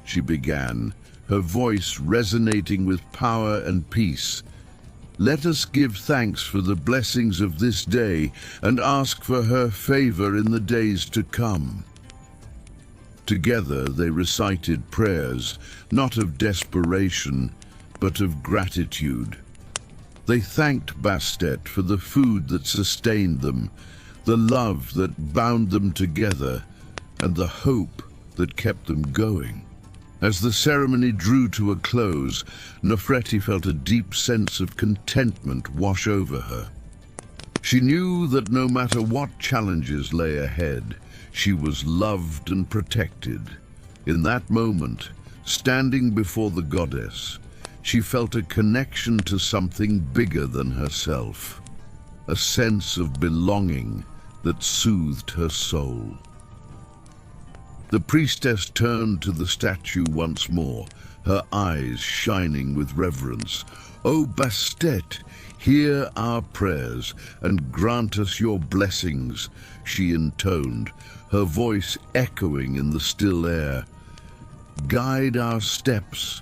she began, her voice resonating with power and peace, "let us give thanks for the blessings of this day and ask for her favor in the days to come." Together they recited prayers, not of desperation, but of gratitude. They thanked Bastet for the food that sustained them, the love that bound them together, and the hope that kept them going. As the ceremony drew to a close, Nefertiti felt a deep sense of contentment wash over her. She knew that no matter what challenges lay ahead, she was loved and protected. In that moment, standing before the goddess, she felt a connection to something bigger than herself, a sense of belonging that soothed her soul. The priestess turned to the statue once more, her eyes shining with reverence. "O Bastet, hear our prayers and grant us your blessings," she intoned, her voice echoing in the still air. "Guide our steps,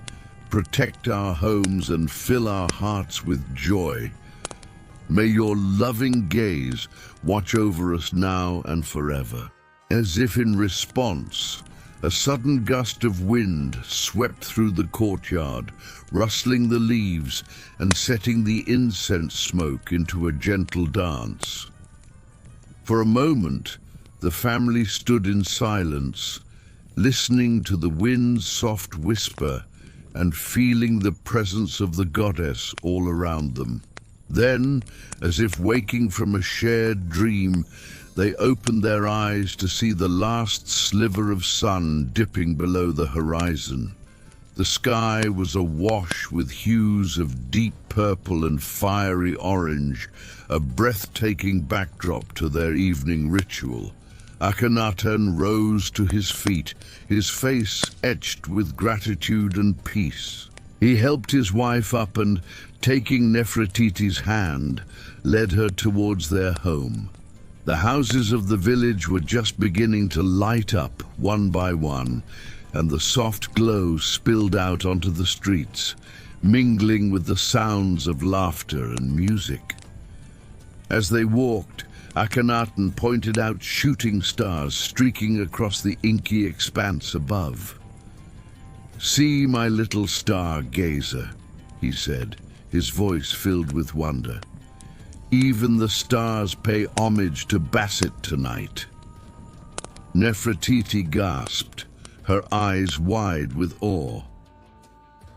protect our homes, and fill our hearts with joy. May your loving gaze watch over us now and forever." As if in response, a sudden gust of wind swept through the courtyard, rustling the leaves and setting the incense smoke into a gentle dance. For a moment, the family stood in silence, listening to the wind's soft whisper and feeling the presence of the goddess all around them. Then, as if waking from a shared dream, they opened their eyes to see the last sliver of sun dipping below the horizon. The sky was awash with hues of deep purple and fiery orange, a breathtaking backdrop to their evening ritual. Akhenaten rose to his feet, his face etched with gratitude and peace. He helped his wife up and, taking Nefertiti's hand, led her towards their home. The houses of the village were just beginning to light up one by one, and the soft glow spilled out onto the streets, mingling with the sounds of laughter and music. As they walked, Akhenaten pointed out shooting stars streaking across the inky expanse above. "See my little stargazer," he said, his voice filled with wonder. "Even the stars pay homage to Bastet tonight." Nefertiti gasped, her eyes wide with awe.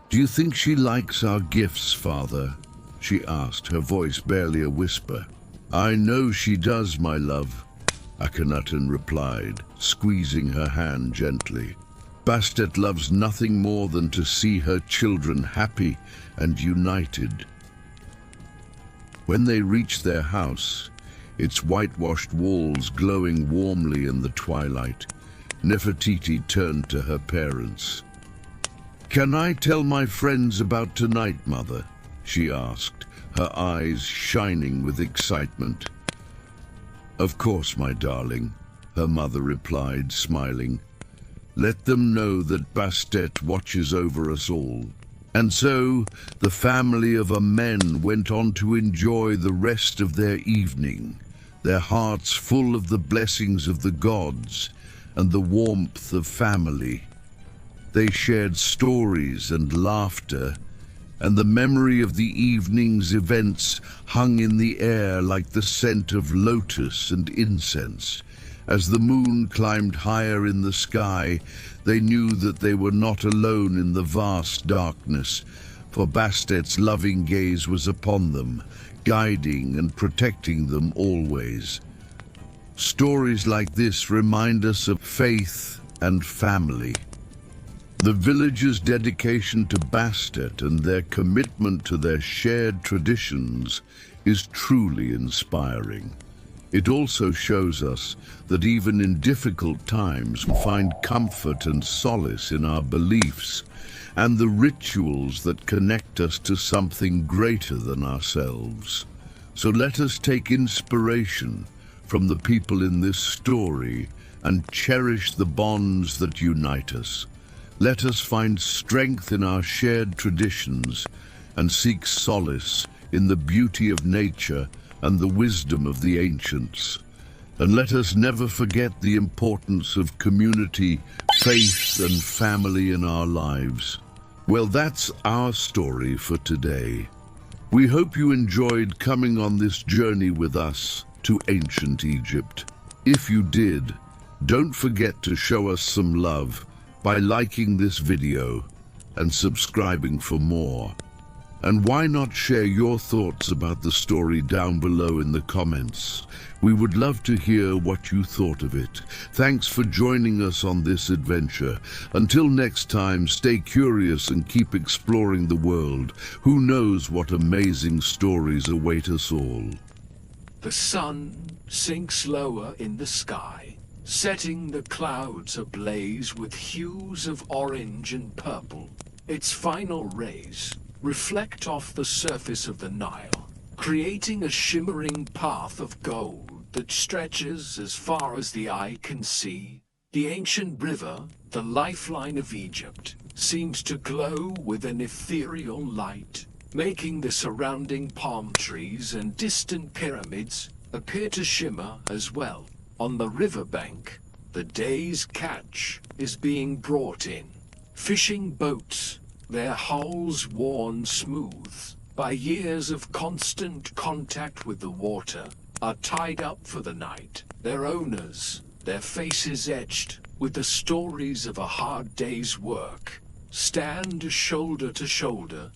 "Do you think she likes our gifts, Father?" she asked, her voice barely a whisper. "I know she does, my love," Akhenaten replied, squeezing her hand gently. "Bastet loves nothing more than to see her children happy and united." When they reached their house, its whitewashed walls glowing warmly in the twilight, Nefertiti turned to her parents. "Can I tell my friends about tonight, Mother?" she asked, her eyes shining with excitement. "Of course, my darling," her mother replied, smiling. "Let them know that Bastet watches over us all." And so the family of Amen went on to enjoy the rest of their evening, their hearts full of the blessings of the gods and the warmth of family. They shared stories and laughter, and the memory of the evening's events hung in the air like the scent of lotus and incense. As the moon climbed higher in the sky, they knew that they were not alone in the vast darkness, for Bastet's loving gaze was upon them, guiding and protecting them always. Stories like this remind us of faith and family. The villagers' dedication to Bastet and their commitment to their shared traditions is truly inspiring. It also shows us that even in difficult times we find comfort and solace in our beliefs and the rituals that connect us to something greater than ourselves. So let us take inspiration from the people in this story and cherish the bonds that unite us. Let us find strength in our shared traditions and seek solace in the beauty of nature and the wisdom of the ancients. And let us never forget the importance of community, faith, and family in our lives. Well, that's our story for today. We hope you enjoyed coming on this journey with us to ancient Egypt. If you did, don't forget to show us some love by liking this video and subscribing for more. And why not share your thoughts about the story down below in the comments? We would love to hear what you thought of it. Thanks for joining us on this adventure. Until next time, stay curious and keep exploring the world. Who knows what amazing stories await us all? The sun sinks lower in the sky, setting the clouds ablaze with hues of orange and purple. Its final rays reflect off the surface of the Nile, creating a shimmering path of gold that stretches as far as the eye can see. The ancient river, the lifeline of Egypt, seems to glow with an ethereal light, making the surrounding palm trees and distant pyramids appear to shimmer as well. On the riverbank, the day's catch is being brought in. Fishing boats, their hulls worn smooth by years of constant contact with the water, are tied up for the night. Their owners, their faces etched with the stories of a hard day's work, stand shoulder to shoulder,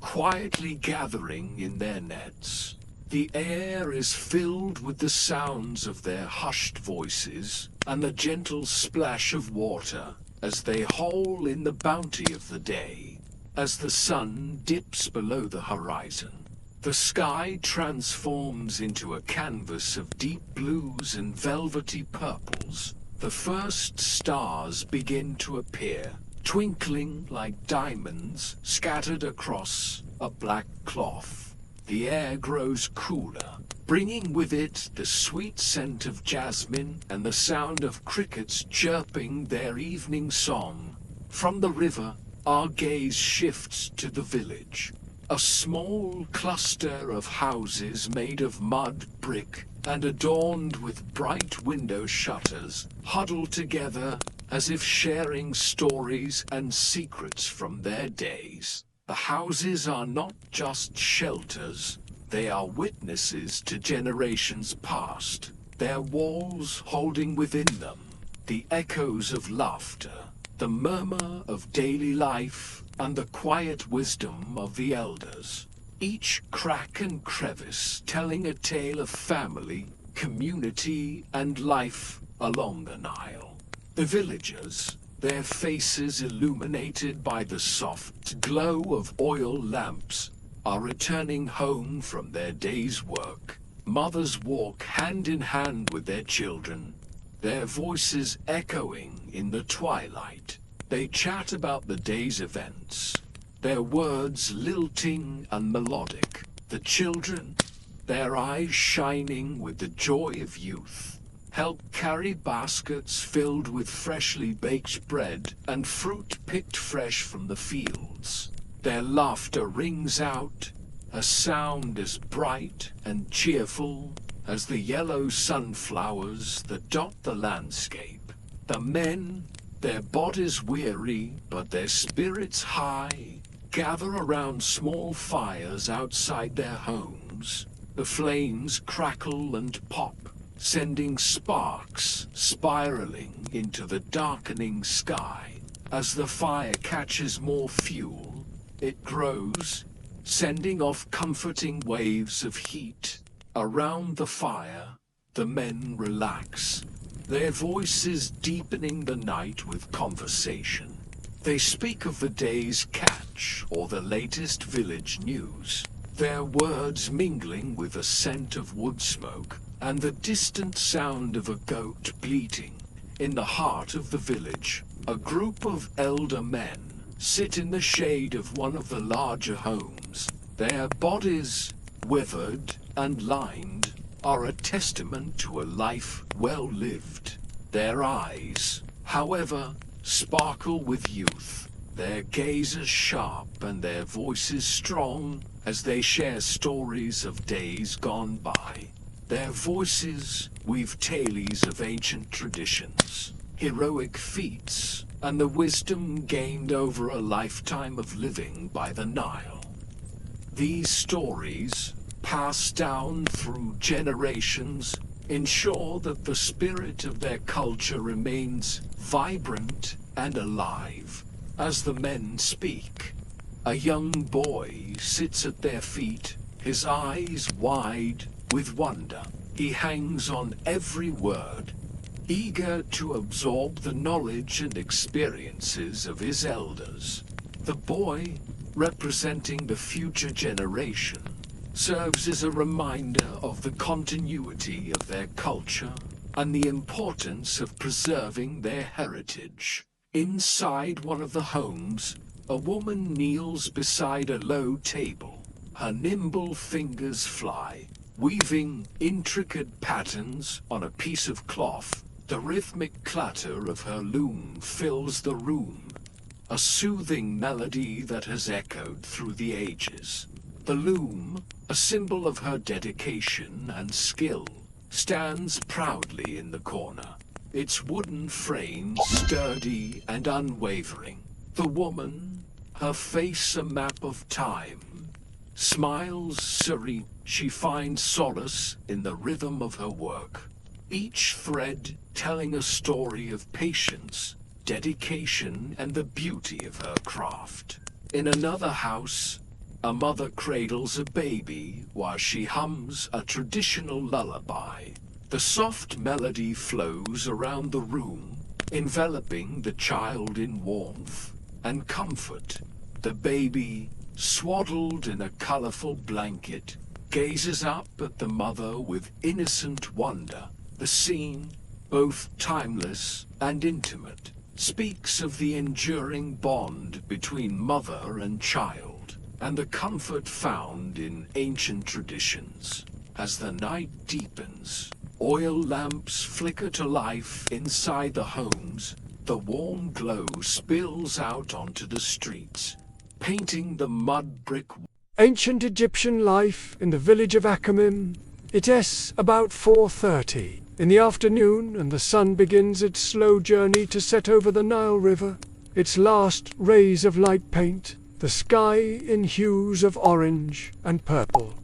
quietly gathering in their nets. The air is filled with the sounds of their hushed voices and the gentle splash of water as they haul in the bounty of the day. As the sun dips below the horizon, the sky transforms into a canvas of deep blues and velvety purples. The first stars begin to appear, twinkling like diamonds scattered across a black cloth. The air grows cooler, bringing with it the sweet scent of jasmine and the sound of crickets chirping their evening song. From the river, our gaze shifts to the village. A small cluster of houses made of mud, brick, and adorned with bright window shutters, huddled together as if sharing stories and secrets from their days. The houses are not just shelters, they are witnesses to generations past, their walls holding within them the echoes of laughter, the murmur of daily life, and the quiet wisdom of the elders. Each crack and crevice telling a tale of family, community, and life along the Nile. The villagers, their faces illuminated by the soft glow of oil lamps, are returning home from their day's work. Mothers walk hand in hand with their children, their voices echoing in the twilight. They chat about the day's events, their words lilting and melodic. The children, their eyes shining with the joy of youth, help carry baskets filled with freshly baked bread and fruit picked fresh from the fields. Their laughter rings out, a sound as bright and cheerful as the yellow sunflowers that dot the landscape. The men, their bodies weary but their spirits high, gather around small fires outside their homes. The flames crackle and pop, sending sparks spiraling into the darkening sky. As the fire catches more fuel, it grows, sending off comforting waves of heat. Around the fire, the men relax, their voices deepening the night with conversation. They speak of the day's catch or the latest village news, their words mingling with the scent of wood smoke and the distant sound of a goat bleating. In the heart of the village, a group of elder men sit in the shade of one of the larger homes. Their bodies, withered and lined, are a testament to a life well lived. Their eyes, however, sparkle with youth, their gazes sharp and their voices strong as they share stories of days gone by. Their voices weave tales of ancient traditions, heroic feats, and the wisdom gained over a lifetime of living by the Nile. These stories, passed down through generations, ensure that the spirit of their culture remains vibrant and alive. As the men speak, a young boy sits at their feet, his eyes wide with wonder. He hangs on every word, eager to absorb the knowledge and experiences of his elders. The boy, representing the future generation, serves as a reminder of the continuity of their culture and the importance of preserving their heritage. Inside one of the homes, a woman kneels beside a low table. Her nimble fingers fly, weaving intricate patterns on a piece of cloth. The rhythmic clatter of her loom fills the room, a soothing melody that has echoed through the ages. The loom, a symbol of her dedication and skill, stands proudly in the corner, its wooden frame sturdy and unwavering. The woman, her face a map of time, smiles serene. She finds solace in the rhythm of her work, each thread telling a story of patience, dedication, and the beauty of her craft. In another house, a mother cradles a baby while she hums a traditional lullaby. The soft melody flows around the room, enveloping the child in warmth and comfort. The baby, swaddled in a colorful blanket, gazes up at the mother with innocent wonder. The scene, both timeless and intimate, speaks of the enduring bond between mother and child, and the comfort found in ancient traditions. As the night deepens, oil lamps flicker to life inside the homes. The warm glow spills out onto the streets, painting the mud brick. Ancient Egyptian life in the village of Akamim. It is about 4:30 in the afternoon, and the sun begins its slow journey to set over the Nile River. Its last rays of light paint the sky in hues of orange and purple,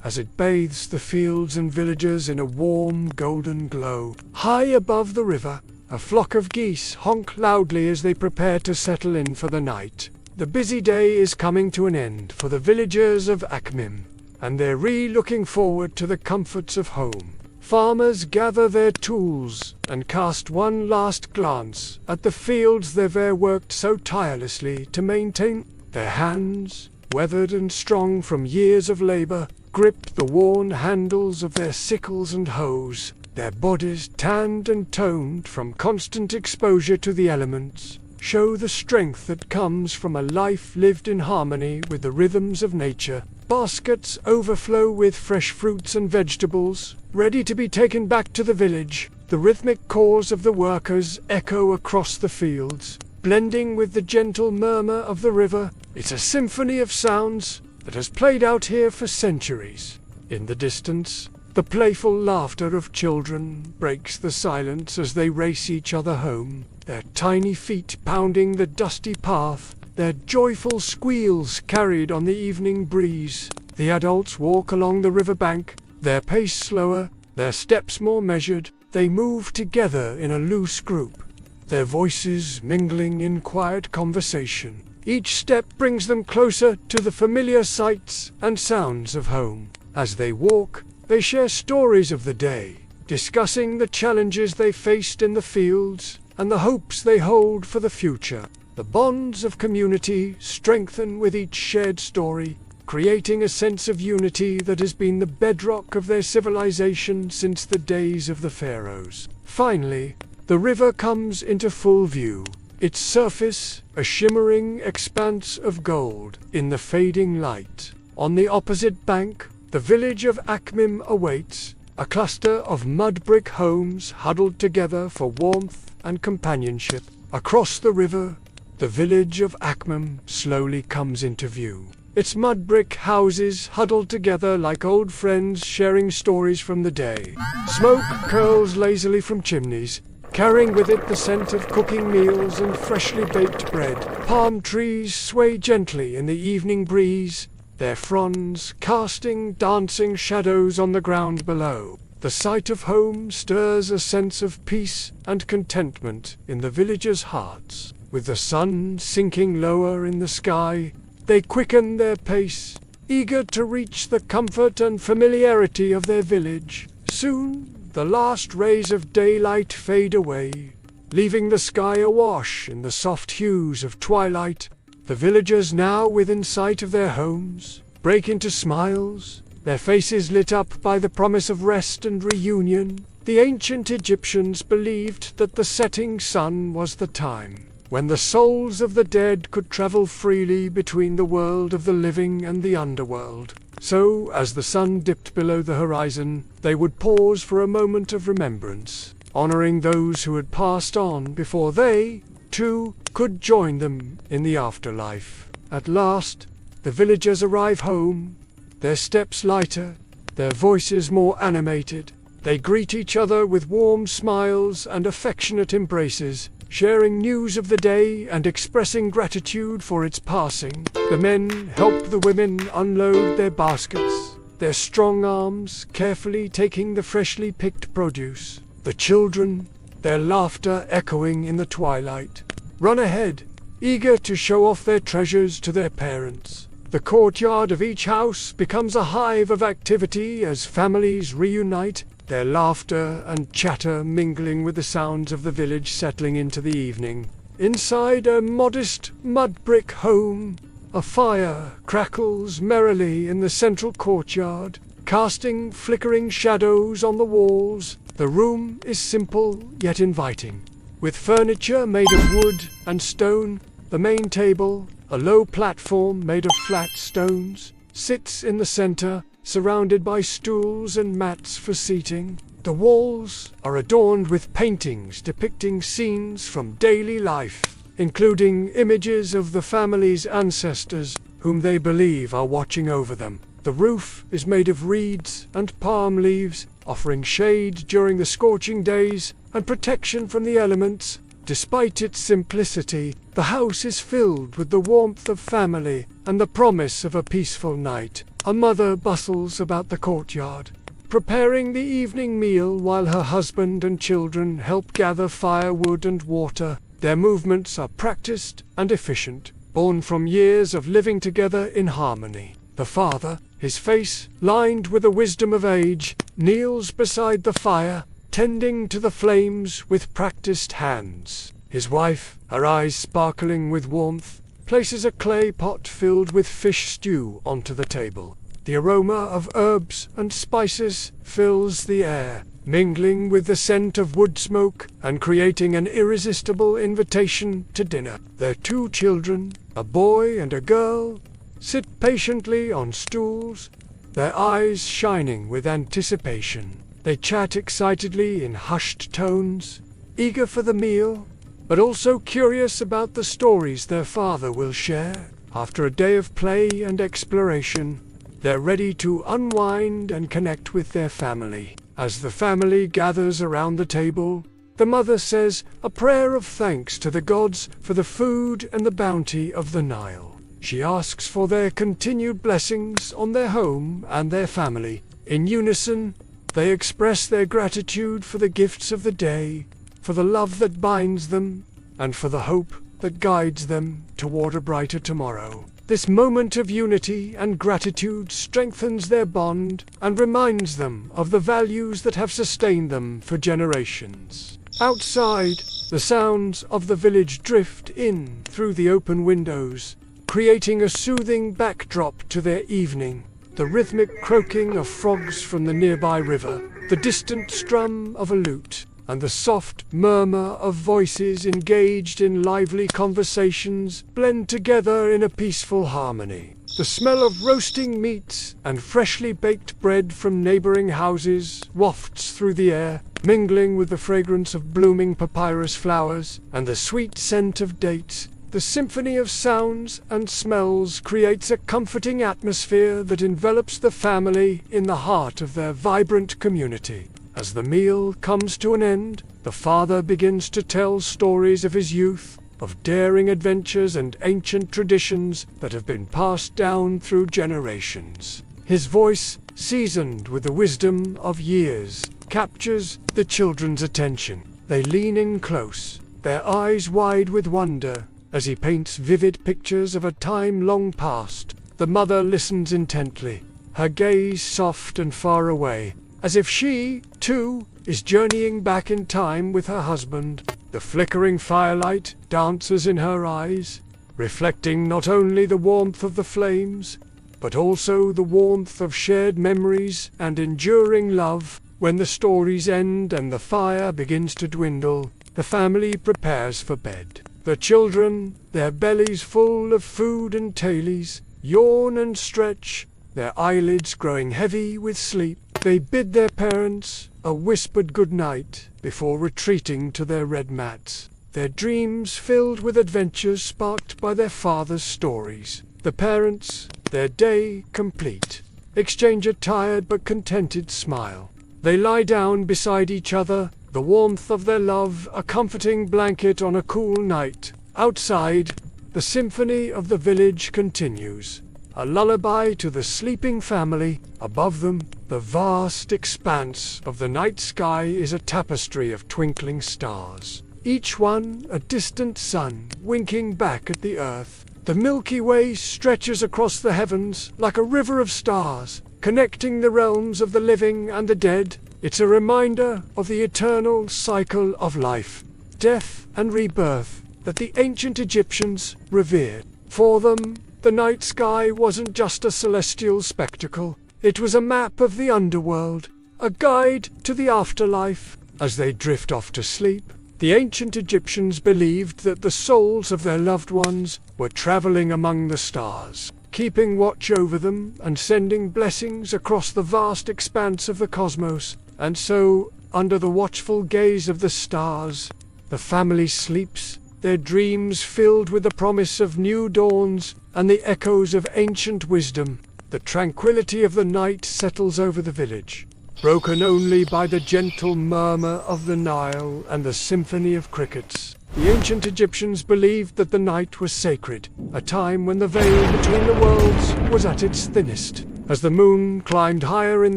as it bathes the fields and villages in a warm golden glow. High above the river, a flock of geese honk loudly as they prepare to settle in for the night. The busy day is coming to an end for the villagers of Akamim, and they're looking forward to the comforts of home. Farmers gather their tools and cast one last glance at the fields they've worked so tirelessly to maintain. Their hands, weathered and strong from years of labor, grip the worn handles of their sickles and hoes. Their bodies, tanned and toned from constant exposure to the elements, show the strength that comes from a life lived in harmony with the rhythms of nature. Baskets overflow with fresh fruits and vegetables, ready to be taken back to the village. The rhythmic calls of the workers echo across the fields, blending with the gentle murmur of the river. It's a symphony of sounds that has played out here for centuries. In the distance, the playful laughter of children breaks the silence as they race each other home, their tiny feet pounding the dusty path, their joyful squeals carried on the evening breeze. The adults walk along the riverbank, their pace slower, their steps more measured. They move together in a loose group, their voices mingling in quiet conversation. Each step brings them closer to the familiar sights and sounds of home. As they walk, they share stories of the day, discussing the challenges they faced in the fields and the hopes they hold for the future. The bonds of community strengthen with each shared story, creating a sense of unity that has been the bedrock of their civilization since the days of the pharaohs. Finally, the river comes into full view, its surface a shimmering expanse of gold in the fading light. On the opposite bank, the village of Akamim awaits, a cluster of mud brick homes huddled together for warmth and companionship. Across the river, the village of Akamim slowly comes into view. Its mud brick houses huddled together like old friends sharing stories from the day. Smoke curls lazily from chimneys, carrying with it the scent of cooking meals and freshly baked bread. Palm trees sway gently in the evening breeze, their fronds casting dancing shadows on the ground below. The sight of home stirs a sense of peace and contentment in the villagers' hearts. With the sun sinking lower in the sky, they quicken their pace, eager to reach the comfort and familiarity of their village. Soon, the last rays of daylight fade away, leaving the sky awash in the soft hues of twilight. The villagers, now within sight of their homes, break into smiles, their faces lit up by the promise of rest and reunion. The ancient Egyptians believed that the setting sun was the time when the souls of the dead could travel freely between the world of the living and the underworld. So, as the sun dipped below the horizon, they would pause for a moment of remembrance, honoring those who had passed on before they, too, could join them in the afterlife. At last, the villagers arrive home, their steps lighter, their voices more animated. They greet each other with warm smiles and affectionate embraces, sharing news of the day and expressing gratitude for its passing. The men help the women unload their baskets, their strong arms carefully taking the freshly picked produce. The children, their laughter echoing in the twilight, run ahead, eager to show off their treasures to their parents. The courtyard of each house becomes a hive of activity as families reunite, their laughter and chatter mingling with the sounds of the village settling into the evening. Inside a modest mud brick home, a fire crackles merrily in the central courtyard, casting flickering shadows on the walls. The room is simple yet inviting. with furniture made of wood and stone. The main table, a low platform made of flat stones, sits in the center, surrounded by stools and mats for seating. The walls are adorned with paintings depicting scenes from daily life, including images of the family's ancestors, whom they believe are watching over them. The roof is made of reeds and palm leaves, offering shade during the scorching days and protection from the elements. Despite its simplicity, the house is filled with the warmth of family and the promise of a peaceful night. A mother bustles about the courtyard, preparing the evening meal while her husband and children help gather firewood and water. Their movements are practiced and efficient, born from years of living together in harmony. The father, his face lined with the wisdom of age, kneels beside the fire, tending to the flames with practiced hands. His wife, her eyes sparkling with warmth, places a clay pot filled with fish stew onto the table. The aroma of herbs and spices fills the air, mingling with the scent of wood smoke and creating an irresistible invitation to dinner. Their 2 children, a boy and a girl, sit patiently on stools, their eyes shining with anticipation. They chat excitedly in hushed tones, eager for the meal, but also curious about the stories their father will share. After a day of play and exploration, they're ready to unwind and connect with their family. As the family gathers around the table, the mother says a prayer of thanks to the gods for the food and the bounty of the Nile. She asks for their continued blessings on their home and their family. In unison, they express their gratitude for the gifts of the day, for the love that binds them, and for the hope that guides them toward a brighter tomorrow. This moment of unity and gratitude strengthens their bond and reminds them of the values that have sustained them for generations. Outside, the sounds of the village drift in through the open windows, creating a soothing backdrop to their evening. The rhythmic croaking of frogs from the nearby river, the distant strum of a lute, and the soft murmur of voices engaged in lively conversations blend together in a peaceful harmony. The smell of roasting meats and freshly baked bread from neighboring houses wafts through the air, mingling with the fragrance of blooming papyrus flowers and the sweet scent of dates. The symphony of sounds and smells creates a comforting atmosphere that envelops the family in the heart of their vibrant community. As the meal comes to an end, the father begins to tell stories of his youth, of daring adventures and ancient traditions that have been passed down through generations. His voice, seasoned with the wisdom of years, captures the children's attention. They lean in close, their eyes wide with wonder, as he paints vivid pictures of a time long past. The mother listens intently, her gaze soft and far away, as if she, too, is journeying back in time with her husband. The flickering firelight dances in her eyes, reflecting not only the warmth of the flames, but also the warmth of shared memories and enduring love. When the stories end and the fire begins to dwindle, the family prepares for bed. The children, their bellies full of food and tailies, yawn and stretch, their eyelids growing heavy with sleep. They bid their parents a whispered good night before retreating to their red mats, their dreams filled with adventures sparked by their father's stories. The parents, their day complete, exchange a tired but contented smile. They lie down beside each other, the warmth of their love a comforting blanket on a cool night. Outside, the symphony of the village continues, a lullaby to the sleeping family. Above them, the vast expanse of the night sky is a tapestry of twinkling stars, each one a distant sun winking back at the earth. The Milky Way stretches across the heavens like a river of stars, connecting the realms of the living and the dead. It's a reminder of the eternal cycle of life, death and rebirth that the ancient Egyptians revered. For them, the night sky wasn't just a celestial spectacle, it was a map of the underworld, a guide to the afterlife. As they drift off to sleep, The ancient Egyptians believed that the souls of their loved ones were traveling among the stars, keeping watch over them and sending blessings across the vast expanse of the cosmos. And so, under the watchful gaze of the stars, the family sleeps, their dreams filled with the promise of new dawns and the echoes of ancient wisdom. The tranquility of the night settles over the village, broken only by the gentle murmur of the Nile and the symphony of crickets. The ancient Egyptians believed that the night was sacred, a time when the veil between the worlds was at its thinnest. As the moon climbed higher in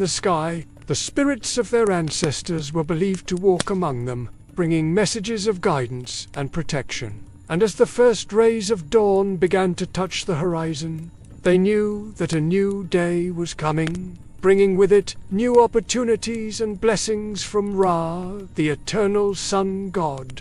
the sky, the spirits of their ancestors were believed to walk among them, bringing messages of guidance and protection. And as the first rays of dawn began to touch the horizon, they knew that a new day was coming, bringing with it new opportunities and blessings from Ra, the eternal sun god.